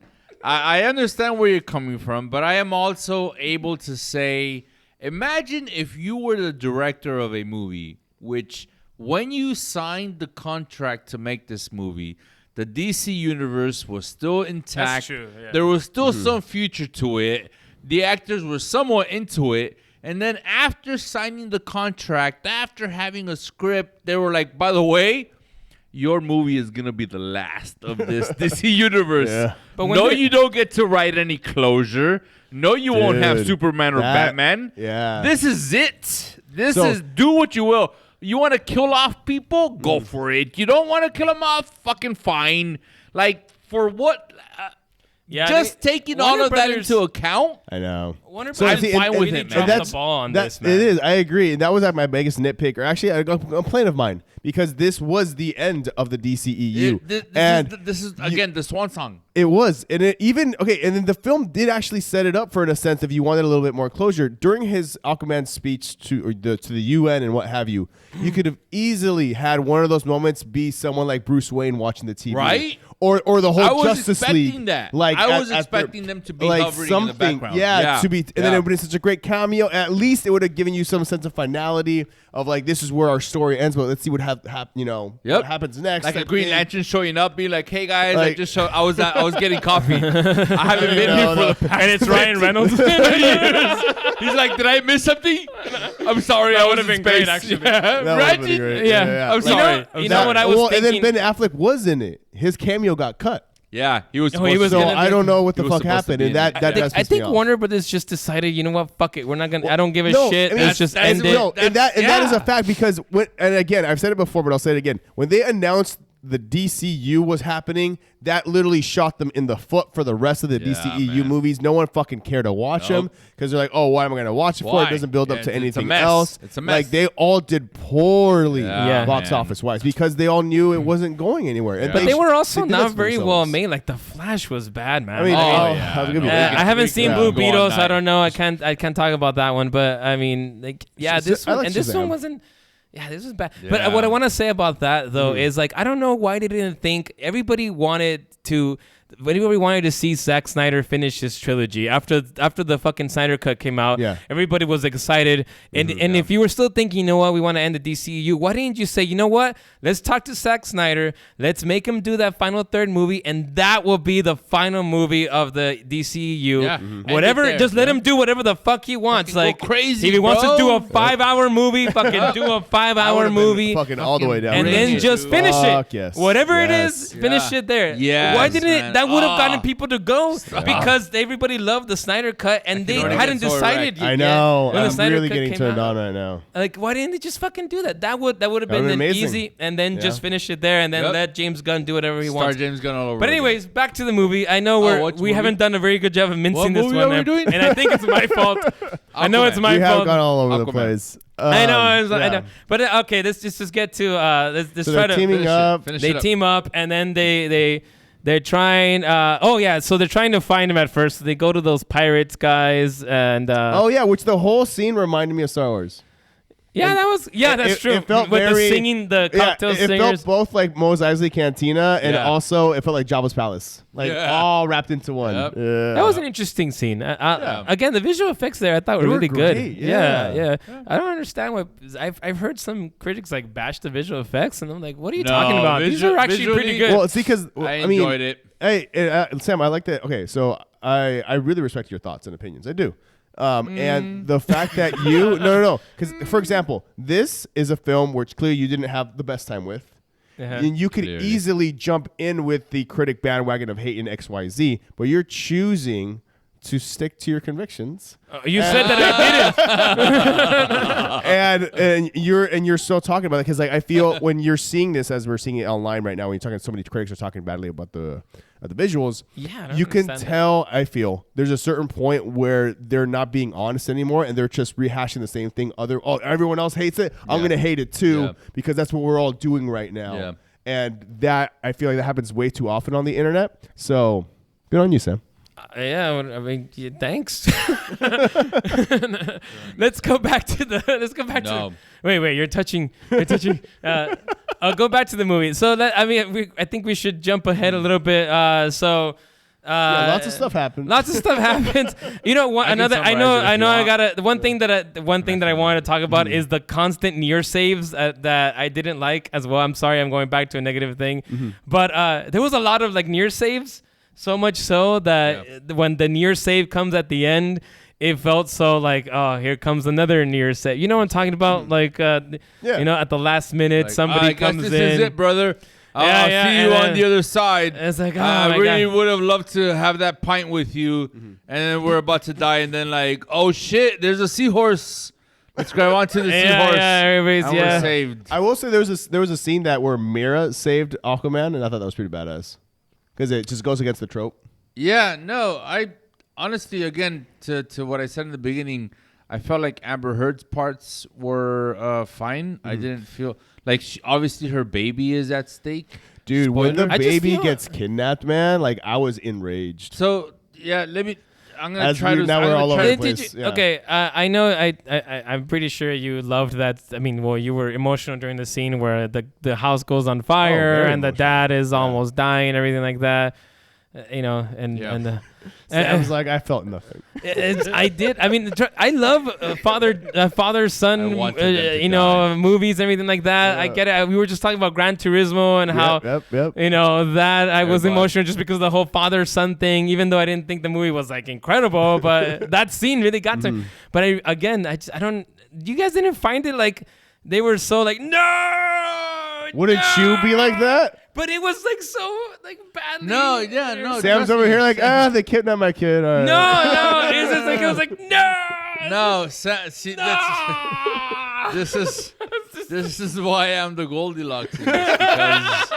I understand where you're coming from, but I am also able to say, imagine if you were the director of a movie, which when you signed the contract to make this movie, the DC universe was still intact. That's true, yeah. There was still some future to it. The actors were somewhat into it. And then after signing the contract, after having a script, they were like, by the way, your movie is going to be the last of this DC universe. Yeah. But when No, they- you don't get to write any closure. No, you won't have Dude, Superman or that- Batman. yeah. This is it. This So- is do what you will. You want to kill off people? Go for it. You don't want to kill them off? Fucking fine. Like, for what? Yeah, Just taking all Warner of that Brothers- into account. I know. Warner So Brothers see, fine really with it, man. dropped that's the ball on that- this, man. It is. I agree. And that was like my biggest nitpick, or actually a complaint of mine, because this was the end of the DCEU, This is again the swan song. It was, and it even okay. And then the film did actually set it up for, in a sense, if you wanted a little bit more closure during his Aquaman speech to the UN and what have you. You could have easily had one of those moments be someone like Bruce Wayne watching the TV, Right? Or the whole I was Justice expecting League. that. Like I was at expecting the, them to be like hovering in the something, background. yeah, to be, and then Yeah. it would have been such a great cameo. At least it would have given you some sense of finality of like, this is where our story ends, but let's see what what happens next. Like a type Green thing. Lantern showing up, be like, "Hey guys, Like- I was getting coffee. I haven't been here for the past." And it's Ryan Reynolds. He's like, "Did I miss something? I'm sorry, I That was would've in been great, space." actually. Yeah, That right? would've been great. Yeah. I'm sorry. You know what I was And then thinking? Ben Affleck was in it. His cameo got cut. Yeah, he was. Oh, he supposed was to So be- gonna I don't know what he the was fuck supposed to happened, be and in that it. that does I piss me think off. Warner Brothers just decided, you know what, fuck it, we're not gonna. I don't give a No, shit. I mean, Let's just that's end it. real. No, and that is yeah. a fact, because when, and again, I've said it before, but I'll say it again. When they announced the DCU was happening, that literally shot them in the foot for the rest of the DCEU movies. No one fucking cared to watch them because they're like, oh, why am I going to watch it for? It doesn't build up to anything else. It's a mess. Like, they all did poorly box office wise because they all knew it wasn't going anywhere. And but they were also not very well made. Like, The Flash was bad, man. I mean, I haven't seen Blue Beetle, so I don't know. I can't talk about that one. But I mean, like, this one wasn't. Yeah, this was bad. Yeah. But what I want to say about that, though, is like, I don't know why they didn't think everybody wanted to see Zack Snyder finish his trilogy after the fucking Snyder Cut came out. Yeah. Everybody was excited. And if you were still thinking, you know what, we want to end the DCEU, why didn't you say, you know what, let's talk to Zack Snyder, let's make him do that final third movie, and that will be the final movie of the DCEU. Yeah. Whatever, just let him do whatever the fuck he wants. Fucking like, go crazy, if he wants to do a 5-hour movie, fucking do a 5-hour movie. Fucking all the way down. And then just finish it. Yes. Whatever it is, finish it there. Yes, why didn't man. that would have gotten people to go because everybody loved the Snyder Cut and they hadn't decided yet. I know. When the I'm Snyder really Cut getting came turned out. on right now. Like, why didn't they just fucking do that? That would have been amazing. easy, and then just finish it there, and then let James Gunn do whatever he wants. James Gunn all over. But anyways, back to the movie. I know we haven't done a very good job of mincing this one, and I think it's my fault. I know it's my fault. We have gone all over the place. I know. I know. But okay, let's just get to let's try to teaming up. They team up, and then they're trying. So they're trying to find him at first. So they go to those pirates guys, and which the whole scene reminded me of Star Wars. Yeah, that's true. It felt with very, the singing, the cocktail it singers. It felt both like Mos Eisley Cantina, and also it felt like Jabba's Palace, all wrapped into one. Yep. That was an interesting scene. Again, the visual effects there I thought were really great. good. Yeah. I don't understand what I've heard some critics like bash the visual effects, and I'm like, what are you talking about? These are actually pretty good. Well, see, because I enjoyed it. Hey, Sam, I like that. Okay, so I really respect your thoughts and opinions. I do. And the fact that you no, because for example, this is a film which clearly you didn't have the best time with, and you could easily jump in with the critic bandwagon of hating XYZ, but you're choosing to stick to your convictions. You said that I didn't. and you're still talking about it because like I feel when you're seeing this as we're seeing it online right now, when you're talking, so many critics are talking badly about the visuals. You can tell. I feel there's a certain point where they're not being honest anymore, and they're just rehashing the same thing. Everyone else hates it. I'm gonna hate it too because that's what we're all doing right now. Yeah. And that I feel like that happens way too often on the internet. So good on you, Sam. Thanks. Let's go back to. Wait. You're touching. I'll go back to the movie. So I think we should jump ahead a little bit. Lots of stuff happens. You know what? One thing that I wanted to talk about is the constant near saves that I didn't like as well. I'm sorry, I'm going back to a negative thing, but there was a lot of like near saves. So much so that when the near save comes at the end, it felt so like, oh, here comes another near save. You know what I'm talking about? Like, at the last minute, somebody comes in. This is it, brother. I'll see you on the other side. It's like, I really would have loved to have that pint with you, and then we're about to die, and then like, oh shit, there's a seahorse. Let's grab onto the seahorse. We're saved. I will say there was a scene where Mira saved Aquaman, and I thought that was pretty badass. Because it just goes against the trope. Yeah, no, I honestly, again, to what I said in the beginning, I felt like Amber Heard's parts were fine. I didn't feel like obviously her baby is at stake. Dude, when the baby gets kidnapped, man, like I was enraged. So yeah, I'm gonna try to. Now we're all over the place. Okay, I know. I'm pretty sure you loved that. I mean, well, you were emotional during the scene where the house goes on fire and the dad is almost dying and everything like that. I was like, I felt nothing. I did. I mean, I love father son, movies, everything like that. I get it. We were just talking about Gran Turismo and how that I was emotional just because of the whole father son thing. Even though I didn't think the movie was like incredible, but that scene really got to me. But I don't. You guys didn't find it like they were so like no. Wouldn't you be like that? But it was like so like badly. No. Sam's over here like, they kidnapped my kid. Right. No. It was like no. No, see, this is why I'm the Goldilocks. Because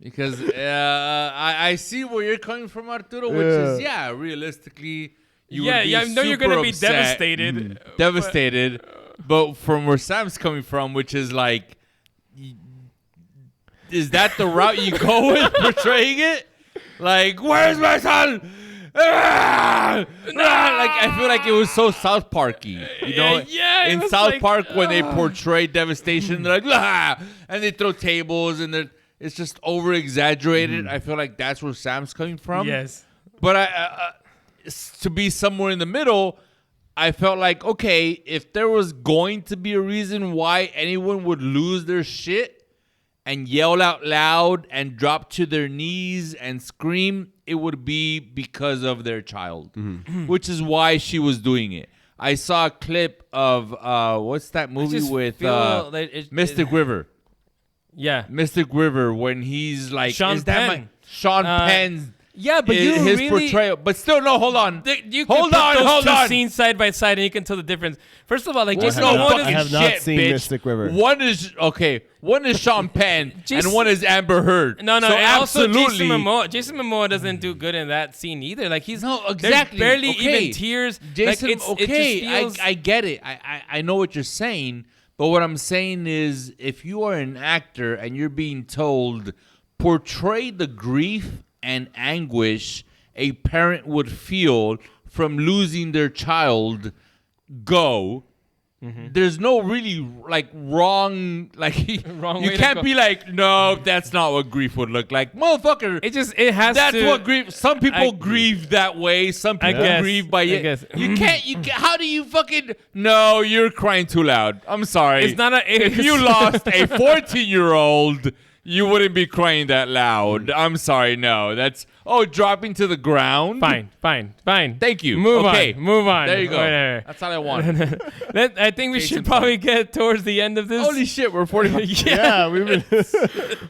Because I see where you're coming from, Arturo, which is, realistically, you would be I know you're going to be upset, devastated. Devastated. But from where Sam's coming from, which is like, is that the route you go with portraying it? Like, where's my son? Like, I feel like it was so South Parky, you know. In South Park, when they portray devastation, they're like, and they throw tables, and it's just over exaggerated. I feel like that's where Sam's coming from. Yes, but to be somewhere in the middle, I felt like, okay, if there was going to be a reason why anyone would lose their shit and yell out loud and drop to their knees and scream, it would be because of their child, which is why she was doing it. I saw a clip of what's that movie with Mystic River? Yeah, Mystic River, when he's like, Sean Penn. Sean Penn's. Yeah, but his really, portrayal, but still, no. Hold on, you can put those two scenes side by side, and you can tell the difference. First of all, like Jason Momoa, I have not seen Mystic River. One is Sean Penn, and one is Amber Heard. No, so and absolutely. also Jason Momoa doesn't do good in that scene either. Like he's exactly there's barely even tears. Jason, like, it just feels... I get it. I know what you're saying, but what I'm saying is, if you are an actor and you're being told portray the grief and anguish a parent would feel from losing their child, go. There's no really wrong wrong you can't be like, no, that's not what grief would look like, motherfucker. That's what grief. Some people grieve that way. Some people grieve by it. You can't. How do you fucking? No, you're crying too loud. I'm sorry. It's not if you lost a 14-year-old. You wouldn't be crying that loud. I'm sorry. No, that's dropping to the ground. Fine. Thank you. Move on. There you go. Whatever. That's all I wanted. I think we should probably get towards the end of this. Holy shit, we're 45. Yeah, we've been.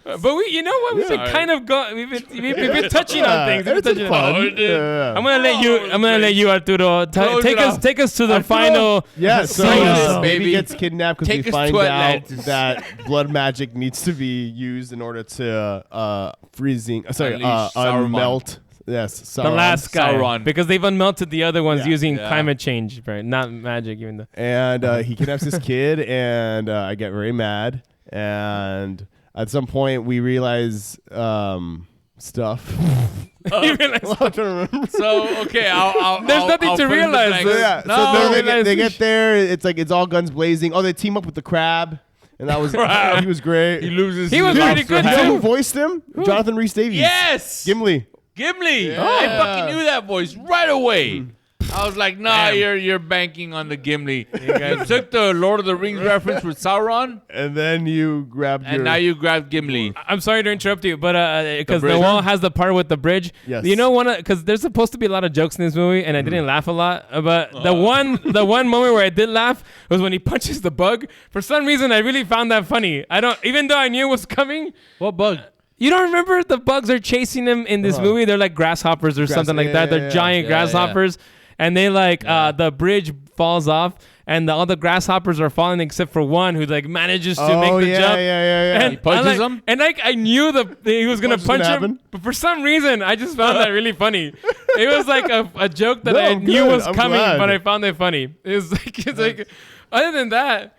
But you know what? We've been kind of we've been touching on things. It's been fun. I'm gonna let you Arturo take us to the final. Yeah, so baby gets kidnapped because we find out that blood magic needs to be used in order to unmelt. Yes, Sauron. The last guy, Sauron. because they've unmelted the other ones using climate change, right? Not magic, even though. And he kidnaps this kid, and I get very mad. And at some point, we realize stuff. You realize I'm trying to remember. So okay, there's nothing to realize. They get there. It's like it's all guns blazing. Oh, they team up with the crab. And that was he was great. He loses. He was pretty good You know who too. voiced him? Jonathan Rhys-Davies. Yes, Gimli. I fucking knew that voice right away. I was like, nah, you're banking on the Gimli. You took the Lord of the Rings reference with Sauron, and then you grabbed now you grabbed Gimli. I'm sorry to interrupt you, but because the wall has the part with the bridge. Yes. You know, because there's supposed to be a lot of jokes in this movie, and I didn't laugh a lot. But the one moment where I did laugh was when he punches the bug. For some reason, I really found that funny. Even though I knew it was coming. What bug? You don't remember the bugs are chasing him in this movie? They're like grasshoppers or something like that. They're giant grasshoppers. And they the bridge falls off, and all the grasshoppers are falling except for one who manages to make the jump. And he punches him. And I knew he was gonna punch him, but for some reason I just found that really funny. It was like a joke that I knew was coming, but I found it funny. It's like other than that.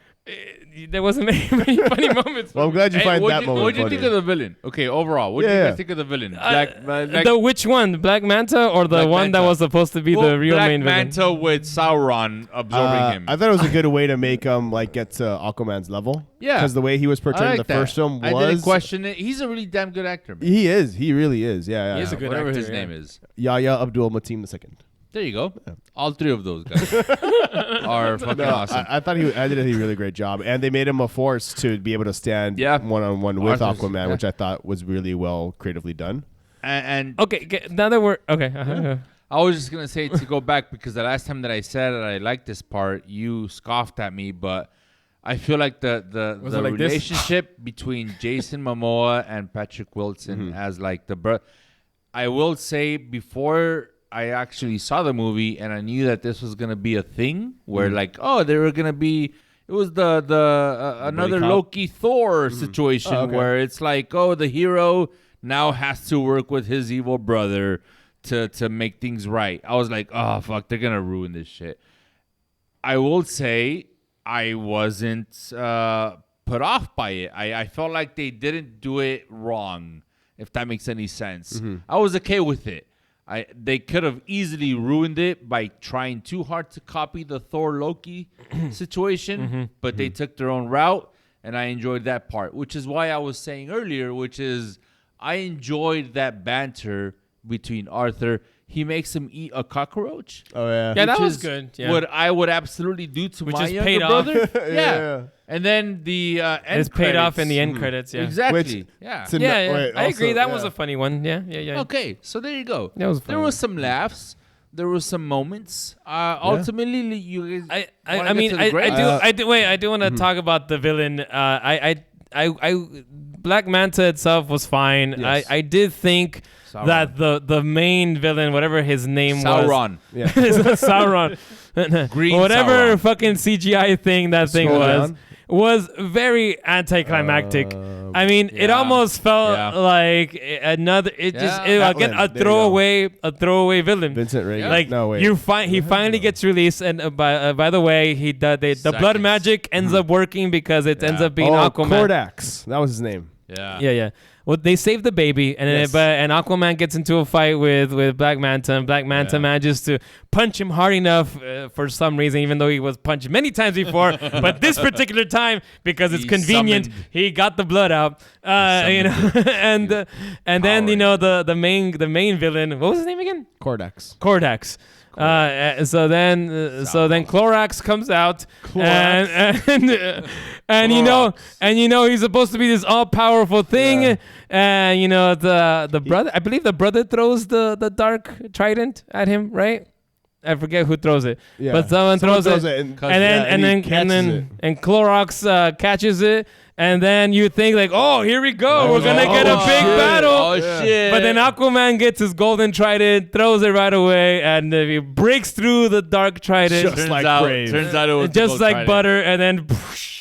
There wasn't many funny moments. Well, I'm glad you find that moment. What did you think of the villain? Okay, overall, what did you guys think of the villain? The which one? The Black Manta or the one that was supposed to be the real main villain? Black Manta with Sauron absorbing him. I thought it was a good way to make him get to Aquaman's level. Yeah, because the way he was portrayed in the first film was. I didn't question it. He's a really damn good actor, man. He is. He really is. Yeah. He is a good whatever actor, his name is. Yahya Abdul-Mateen II. There you go. All three of those guys are fucking awesome. I thought I did a really great job, and they made him a force to be able to stand one-on-one with Aquaman, which I thought was really well creatively done. And okay, now that we're okay. I was just gonna say to go back because the last time that I said that I liked this part, you scoffed at me, but I feel like the relationship between Jason Momoa and Patrick Wilson as I will say before I actually saw the movie and I knew that this was gonna be a thing where they were gonna be. It was the another Loki Thor situation where it's like, the hero now has to work with his evil brother to make things right. I was like, oh, fuck, they're going to ruin this shit. I will say I wasn't put off by it. I felt like they didn't do it wrong, if that makes any sense. Mm-hmm. I was okay with it. They could have easily ruined it by trying too hard to copy the Thor Loki situation, but they took their own route, and I enjoyed that part, which is why I was saying earlier, which is I enjoyed that banter between Arthur. He makes him eat a cockroach. Oh yeah. Yeah, that which was is good. Yeah. What I would absolutely do to Which my is younger paid off. brother. Yeah. And then the end It's paid off in the credits. end credits. Yeah. Exactly. Which- yeah. to- Yeah, yeah. Wait, I agree. also- That was yeah. a funny one. Yeah, yeah, yeah. Okay, so there you go. That was there fun. was some laughs. There was some moments. Ultimately, you guys. I mean, I do want to talk about the villain. Black Manta itself was fine. Yes. I did think Sauron. that the main villain, whatever his name Sauron. Yeah. was, Sauron, Green whatever Sauron. fucking CGI thing that thing Scroll was. down. Was very anticlimactic. I mean, it yeah. almost felt Yeah. like another. It just Yeah. again Atlan, a there you go. throwaway villain. Vincent Reagan. Like no wait. he finally gets released, and by the way, the blood Seconds. magic ends up working because it ends up being Aquaman. Kordax. That was his name. Yeah. Yeah. Well, they save the baby, and Yes. and Aquaman gets into a fight with Black Manta, and Black Manta manages to punch him hard enough for some reason, even though he was punched many times before. But this particular time, because it's He convenient, summoned- he got the blood out. You know, and then you know the main villain. What was his name again? Kordax. Kordax. So then Clorox comes out, and you know he's supposed to be this all powerful thing, and you know the brother. I believe the brother throws the dark trident at him, right? I forget who throws it, Yeah. but someone throws it, and and Clorox catches it. And then you think like, oh, here we go. We're going to get a big battle. Oh, shit. But then Aquaman gets his golden trident, throws it right away, and he breaks through the dark trident. Just like Brave. Turns out it was Just the like Trident. butter, and then,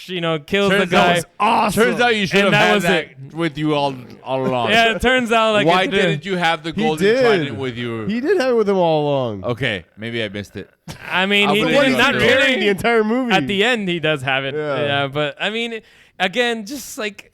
you know, kills the Turns guy. out- awesome. Turns out you should And have that had was that it. with you all along. Yeah, it turns out like Why it didn't you have the He golden did. trident with you? He did have it with him all along. Okay, maybe I missed it. I mean, I'll he believe did you. not He's carrying the really. entire movie. At the end, he does have it. Yeah. Yeah, but I mean, again, just like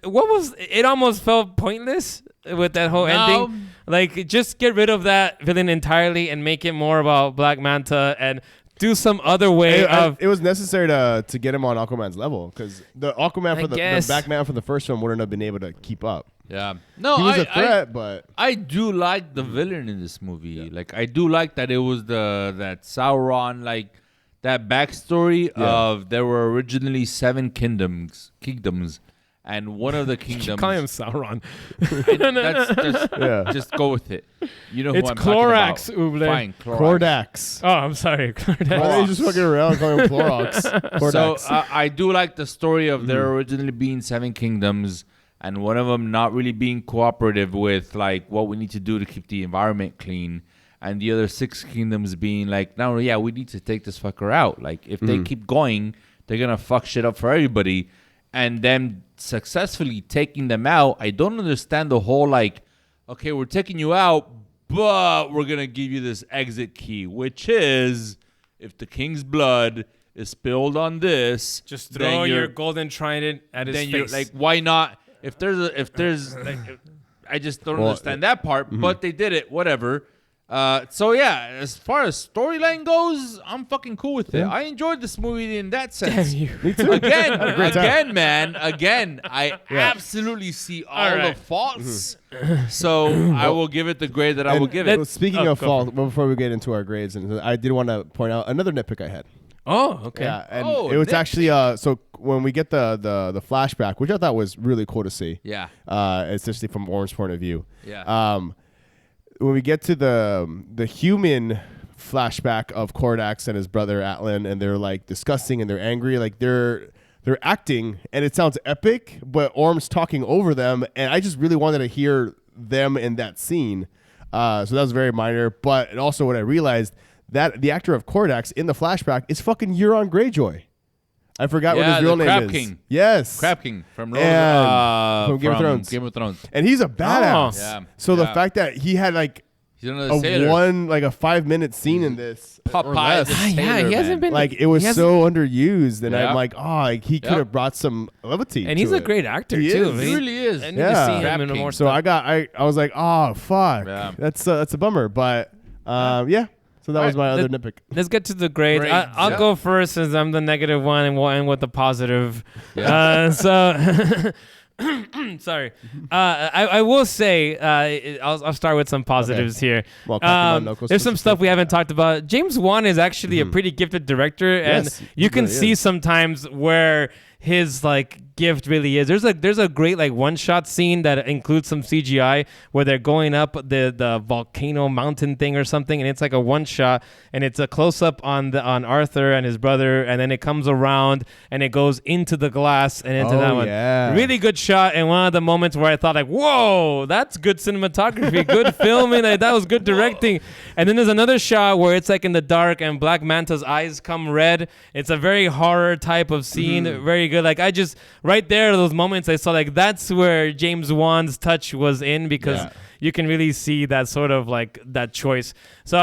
what was it? Almost felt pointless with that whole ending. Like, just get rid of that villain entirely and make it more about Black Manta and do some other way of. It was necessary to get him on Aquaman's level because the Aquaman I for the guess. Black Man from the first one wouldn't have been able to keep up. Yeah. No, He was a threat, but I do like the villain in this movie. Like, I do like that it was that Sauron, like that backstory of there were originally 7 kingdoms, and one of the kingdoms. Call him Sauron. Just go with it. You know who It's I'm Clorox, talking about. Uble. Fine, Clorox. Kordax. Oh, I'm sorry. Why are they just fucking around calling him Clorox? So Kordax. I do like the story of there originally being 7 kingdoms, and one of them not really being cooperative with like what we need to do to keep the environment clean, and the other 6 kingdoms being like, no, yeah, we need to take this fucker out. Like if they keep going, they're gonna fuck shit up for everybody, and them successfully taking them out. I don't understand the whole like, okay, we're taking you out, but we're gonna give you this exit key, which is if the king's blood is spilled on this, Just then throw your you're- golden trident at his then face. you're like, why not? If there's like, I just don't understand that part. But they did it, whatever. So yeah, as far as storyline goes, I'm fucking cool with it. I enjoyed this movie in that sense. Damn you. Me too. Again, I absolutely see all the right. faults. So I will give it the grade that I will give it. Well, speaking of fault, before we get into our grades, and I did want to point out another nitpick I had. Oh, okay. Yeah, and Oh, it was nitpick. actually so when we get the flashback, which I thought was really cool to see. Yeah. Especially from Orm's point of view. Yeah. When we get to the human flashback of Kordax and his brother Atlan, and they're like discussing and they're angry, like they're acting, and it sounds epic, but Orm's talking over them, and I just really wanted to hear them in that scene. So that was very minor, but also what I realized that the actor of Kordax in the flashback is fucking Euron Greyjoy. I forgot what his real name Crab is. King. Yes. Crab King from From Game of Thrones. Game of Thrones. And he's a badass. Yeah. So the fact that he had like He's another sailor. a 5-minute scene in this. or Popeye less. the sailor, Yeah, he hasn't man. been Like it was so underused, and Yeah. I'm like, he could have brought some levity. And he's to a it. great actor He too. is. He really is. I need Yeah. to see him Crab in King. more So stuff. I was like, fuck, Yeah. that's a bummer, but yeah. So that was my other nitpick. Let's get to the grades. Grades, I'll yeah. go first since I'm the negative one, and we'll end with the positive. Yeah. So, sorry. I will say I'll start with some positives here. Well, Kakimono There's some stuff we haven't talked about. James Wan is actually a pretty gifted director, and Yes, you he can really see is. sometimes where his like gift really is. There's a great like one shot scene that includes some CGI where they're going up the volcano mountain thing or something, and it's like a one shot, and it's a close up on Arthur and his brother, and then it comes around and it goes into the glass and into that one. Yeah. Really good shot, and one of the moments where I thought like, whoa, that's good cinematography, good filming, like, that was good directing. And then there's another shot where it's like in the dark and Black Manta's eyes come red. It's a very horror type of scene, very good. Like I just right there, those moments I saw, like that's where James Wan's touch was in, because you can really see that sort of like that choice. So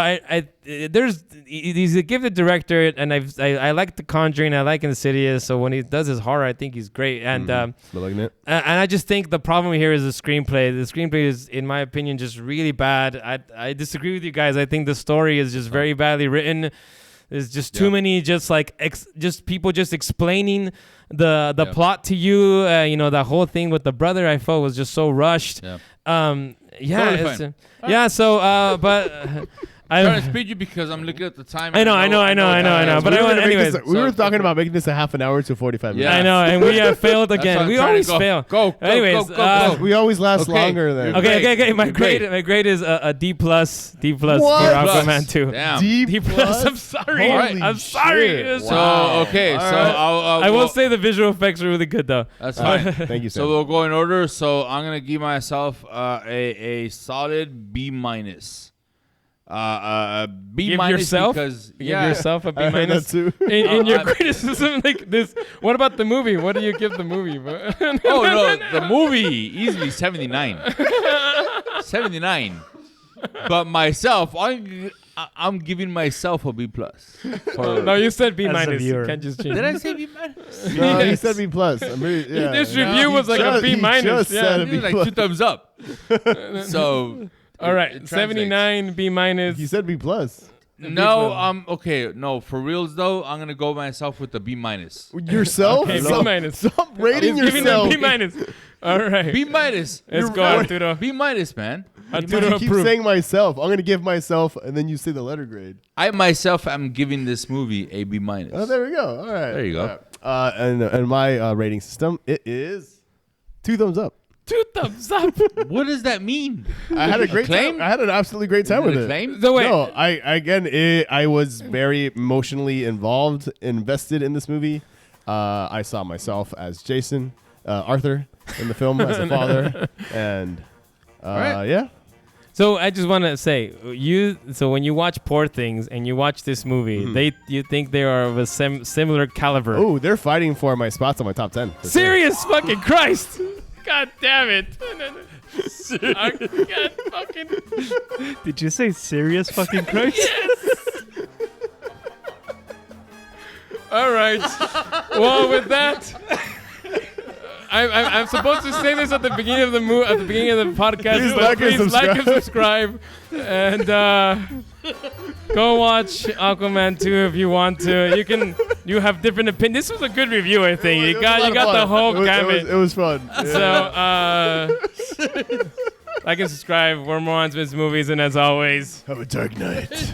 he's a gifted director, and I like The Conjuring, I like Insidious. So when he does his horror, I think he's great. And Malignant. and I just think the problem here is the screenplay. The screenplay is, in my opinion, just really bad. I disagree with you guys. I think the story is just very badly written. There's just too many just like just people just explaining the plot to you. You know, that whole thing with the brother I felt was just so rushed. Yeah. Yeah. Totally Yeah. So, but I'm trying to speed you because I'm looking at the time. I know. But anyways, we were talking about making this a half an hour to 45 minutes. Yeah. I know, and we have failed again. what We I'm trying always to go. fail. Go. Anyways, We always last Okay. longer than. Okay. My You're grade, great. my grade is a D plus for What? Aquaman 2. Damn. D plus. I'm sorry. Holy I'm sorry. shit. It's- So okay, so I will say the visual effects are really good though. that's fine. Thank you, So Sam. we'll go in order. So I'm gonna give myself a solid B minus. B Give minus yourself? because Give yourself a B I heard minus. that too. In your criticism, like this. What about the movie? What do you give the movie? Oh no, the movie easily 79. 79. But myself, I'm giving myself a B plus. No, you said B As a minus. You viewer. can't just change. Did I say B minus? No, he Yes. said B plus. This review was like a B minus. Just said a Yeah. B Like plus. 2 thumbs up. So All right, it translates. 79 B minus. He said B plus. No, okay, no, for reals though, I'm gonna go myself with the B minus. Yourself? Okay, B Stop- minus. Stop rating He's giving them yourself. B minus. All right. B minus. Let's go, Arturo. B minus, man. Arturo You keep approved. saying myself. I'm gonna give myself, and then you say the letter grade. I myself am giving this movie a B minus. Oh, there we go. All right. There you go. All right. And my rating system, it is 2 thumbs up. 2 thumbs up. What does that mean? I had a great Acclaim? time. I had an absolutely great time with it. Acclaim? So wait. No, I was very emotionally invested in this movie. I saw myself as Jason, Arthur in the film as a father, and Right. yeah. So I just want to say, so when you watch Poor Things and you watch this movie, you think they are of a similar caliber. Oh, they're fighting for my spots on my top 10. for sure. Serious fucking Christ! God damn it! God fucking. Did you say serious fucking Christ? All right. Well, with that, I'm supposed to say this at the beginning of the at the beginning of the podcast. Please but like and please like and subscribe. subscribe, and go watch Aquaman 2 if you want to. You have different opinions. This was a good review, I think. You got the whole gamut. It was fun. So, like and subscribe. We're more on Smith's movies, and as always, Have a dark night.